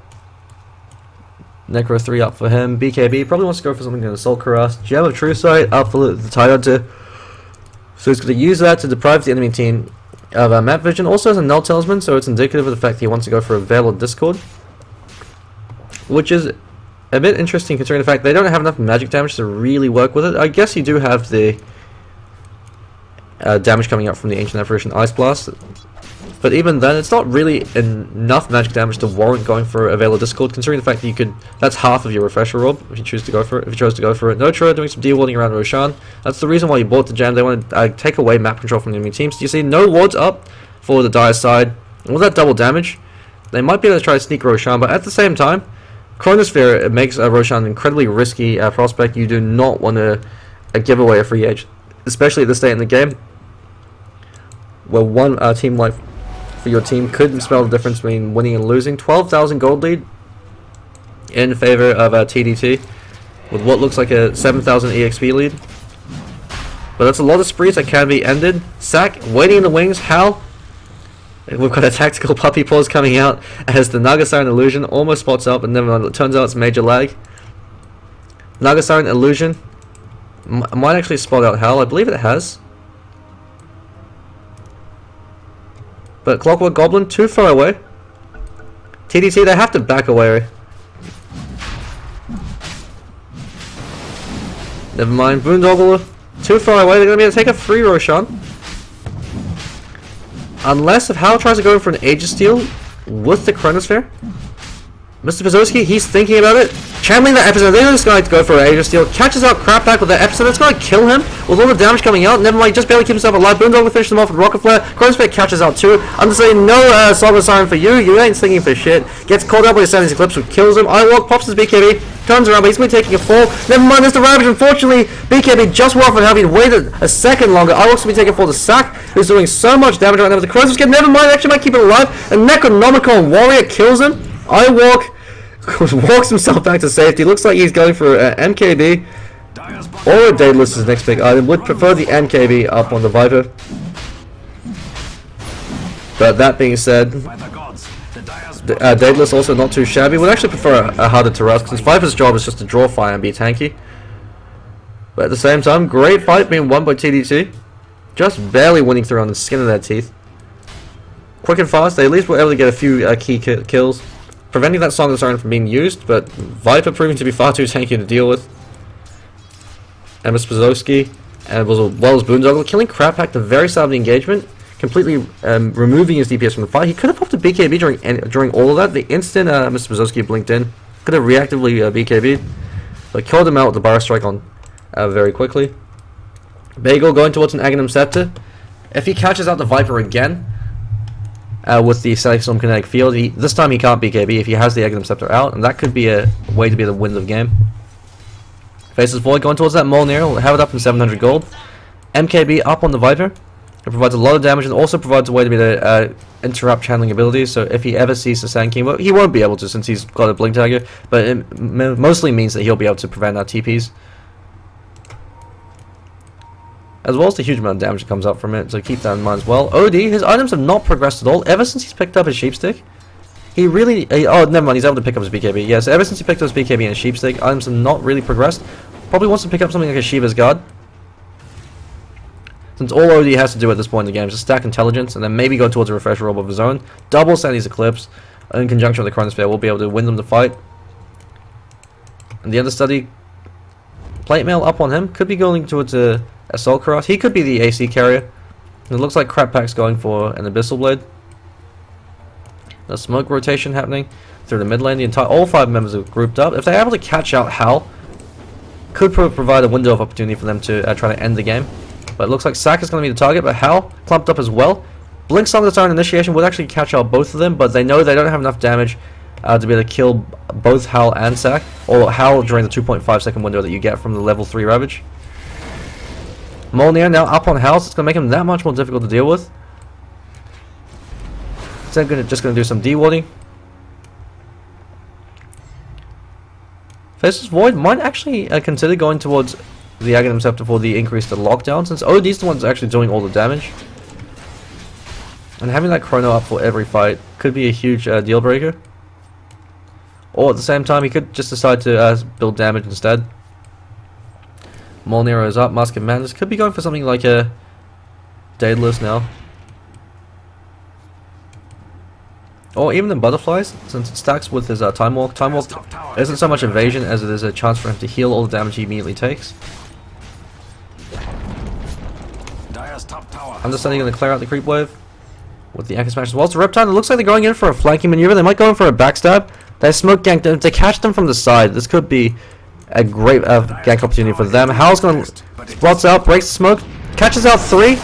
Necro 3 up for him. BKB probably wants to go for something in Assault Cuirass. Gem of True Sight up for the TIDehunter. So he's going to use that to deprive the enemy team of map vision. Also has a Null Talisman, so it's indicative of the fact that he wants to go for a Veil or Discord. Which is a bit interesting considering the fact they don't have enough magic damage to really work with it. I guess you do have the damage coming up from the Ancient Apparition Ice Blast. But even then, it's not really enough magic damage to warrant going for a Veil or Discord, considering the fact that you could, that's half of your Refresher Orb if you choose to go for it. If you chose to go for it. Notro doing some de-warding around Roshan. That's the reason why you bought the gem. They want to take away map control from the enemy teams. So you see no wards up for the Dire side. And with that double damage, they might be able to try to sneak Roshan, but at the same time, Chronosphere, it makes Roshan an incredibly risky prospect. You do not want to give away a free edge, especially at this state in the game, where one team life for your team could spell the difference between winning and losing. 12,000 gold lead in favor of TDT, with what looks like a 7,000 EXP lead. But that's a lot of sprees that can be ended. Sack waiting in the wings. Hal. We've got a tactical puppy paws coming out as the Naga Siren Illusion almost spots up, and then it turns out it's major lag. Naga Siren Illusion might actually spot out Hal. I believe it has. But Clockwork Goblin too far away. TDT, they have to back away. Never mind. Boondoggle too far away. They're going to be able to take a free Roshan. Unless if Hal tries to go for an Aegis Steal with the Chronosphere. Mr. Pazowski, he's thinking about it. Channeling that episode, they're just going to go for an Aegis Steal. Catches out Crap Pack with that episode. It's going to kill him with all the damage coming out. Never mind, just barely keeps himself alive. Boondoggle finishes him off with Rocket Flare. Chronosphere catches out too. I'm just saying, no Sovereign Siren for you. You ain't singing for shit. Gets caught up with his Sandy's Eclipse, which kills him. Iwalk pops his BKB. Turns around, but he's going to be taking a fall. Never mind, there's the Ravage. Unfortunately, BKB just worked for having waited a second longer. Iwalk's going to be taking a fall to Sack, who's doing so much damage right now with the Chronosphere. Never mind, actually might keep it alive. A Necronomicon Warrior kills him. Iwalk walks himself back to safety. Looks like he's going for MKB or a Daedalus is his next big item. Would prefer the MKB up on the Viper. But that being said, Daedalus also not too shabby. Would actually prefer a harder Terrace, since Viper's job is just to draw fire and be tanky. But at the same time, great fight being won by TDT. Just barely winning through on the skin of their teeth. Quick and fast, they at least were able to get a few key kills, preventing that Song of the Siren from being used, but Viper proving to be far too tanky to deal with. And Mr. Pazowski, and as well as Boondoggle, killing Crap Pack at the very start of the engagement, completely removing his DPS from the fight. He could have popped a BKB during all of that. The instant Mr. Pazowski blinked in, could have reactively BKB'd, but killed him out with the Bar Strike on very quickly. Bagel going towards an Aghanim Scepter. If he catches out the Viper again, with the Storm Kinetic Field, this time he can't BKB if he has the Aghanim Scepter out, and that could be a way to be the win of the game. Faceless Void going towards that Molnir, will have it up in 700 gold. MKB up on the Viper. It provides a lot of damage and also provides a way to be able to interrupt channeling abilities, so if he ever sees the Sand King, well, he won't be able to since he's got a Blink Dagger, but it mostly means that he'll be able to prevent our TPs. as well as the huge amount of damage that comes up from it, so keep that in mind as well. OD, his items have not progressed at all ever since he's picked up his sheepstick. He really... oh, never mind, he's able to pick up his BKB. Yes, ever since he picked up his BKB and his sheepstick, items have not really progressed. Probably wants to pick up something like a Shiva's Guard, since all OD has to do at this point in the game is just stack intelligence and then maybe go towards a refresher orb of his own. Double Sandy's Eclipse in conjunction with the Chronosphere will be able to win them the fight. And the understudy, plate mail up on him, could be going towards a Assault Cross. He could be the AC carrier. And it looks like Crap Pack's going for an Abyssal Blade. A smoke rotation happening through the mid lane. All 5 members are grouped up. If they're able to catch out Hal, could provide a window of opportunity for them to try to end the game. But it looks like Sack is going to be the target, but Hal clumped up as well. Blink's on its own initiation would actually catch out both of them, but they know they don't have enough damage to be able to kill both Hal and Sack, or Hal during the 2.5 second window that you get from the level 3 Ravage. Molnir now up on Hal, so it's going to make him that much more difficult to deal with. So I'm just going to do some D-warding. Faceless Void might actually consider going towards the Aghanim Scepter for the increase to lockdown, since OD's the one that's actually doing all the damage. And having that Chrono up for every fight could be a huge deal breaker. Or at the same time, he could just decide to build damage instead. Molnir is up, Mask of Madness could be going for something like a Daedalus now. Or even the Butterflies, since it stacks with his Time Walk. Time Walk isn't so much evasion as it is a chance for him to heal all the damage he immediately takes. Understanding going to clear out the creep wave with the Anchor Smash as well. So Reptile, it looks like they're going in for a flanking maneuver. They might go in for a backstab. They smoke ganked them to catch them from the side. This could be a great gank opportunity for them. Hal's going to spots out, breaks the smoke, catches out 3.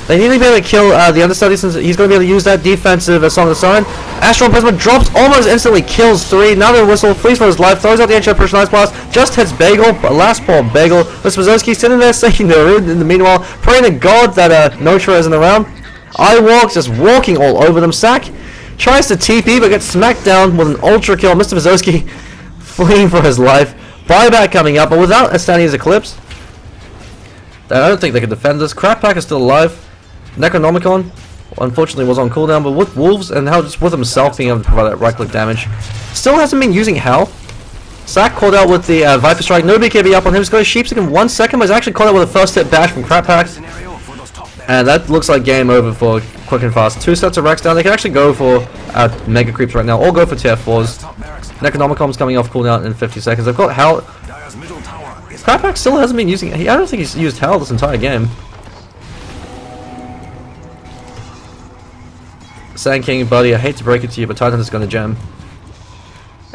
They need to be able to kill the understudy since he's going to be able to use that defensive Song of the Siren. Astral Prisma drops, almost instantly kills 3. Another whistle, flees for his life, throws out the ancient personalized blast, just hits Bagel, last poor Bagel. Mr. sitting there saying the rude in the meanwhile, praying to God that Notra isn't around. Iwalk just walking all over them. Sack tries to TP but gets smacked down with an ultra kill. Mr. Vazowski fleeing for his life. Buyback coming up, but without Astania's Eclipse, I don't think they can defend this. Crap Pack is still alive. Necronomicon unfortunately was on cooldown, but with Wolves and Hal just with himself being able to provide that right click damage, still hasn't been using Hal. Sack called out with the Viper Strike, no BKB up on him. He's got a Sheepstick in 1 second, but he's actually called out with a first hit bash from Crap Pack. And that looks like game over for Quick and Fast. 2 sets of Rex down. They can actually go for Mega Creeps right now, or go for tier 4s. Necronomicon's coming off cooldown in 50 seconds. They've got Hal. Crap Pack still hasn't been using. I don't think he's used Hal this entire game. Sand King, buddy, I hate to break it to you, but TIdehunter's going to jam.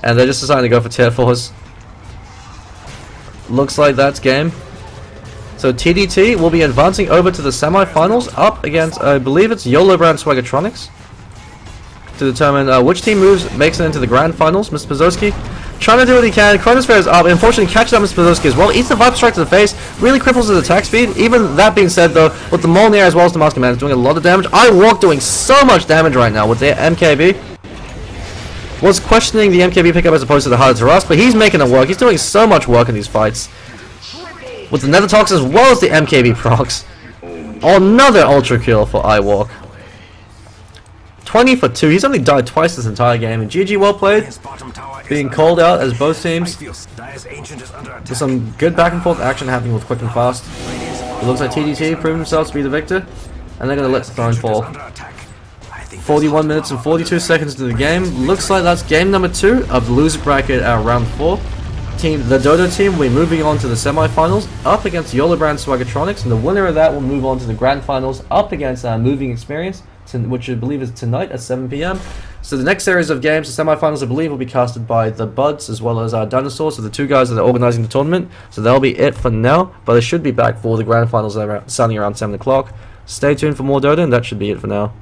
And they're just deciding to go for tier 4s. Looks like that's game. So TDT will be advancing over to the semi-finals up against, I believe it's YOLO Brand Swagatronics, to determine which team makes it into the grand finals. Mr. Pazowski trying to do what he can. Chronosphere is up. Unfortunately, catches up Mr. Pazowski as well. Eats the Viper Strike to the face. Really cripples his attack speed. Even that being said, though, with the Molnir as well as the Mask Command is doing a lot of damage. Iwalk doing so much damage right now with the MKB. Was questioning the MKB pickup as opposed to the Harder to Rust, but he's making it work. He's doing so much work in these fights. With the Nether Tox as well as the MKB procs. Another ultra kill for Iwalk. 20 for 2. He's only died twice this entire game. And GG, well played. Being called out as both teams. With some good back and forth action happening with Quick and Fast. It looks like TDT proved themselves to be the victor. And they're going to let the throne fall. 41 minutes and 42 seconds into the game. Looks like that's game number 2 of the loser bracket round 4. The Doto team will be moving on to the semi-finals up against YOLO Brand Swagatronics, and the winner of that will move on to the grand finals up against Moving Experience, which I believe is tonight at 7 PM. So the next series of games, the semi-finals, I believe, will be casted by the Buds as well as Dinosaur, so the 2 guys that are organizing the tournament. So that'll be it for now, but they should be back for the grand finals starting around 7 o'clock. Stay tuned for more Doto, and that should be it for now.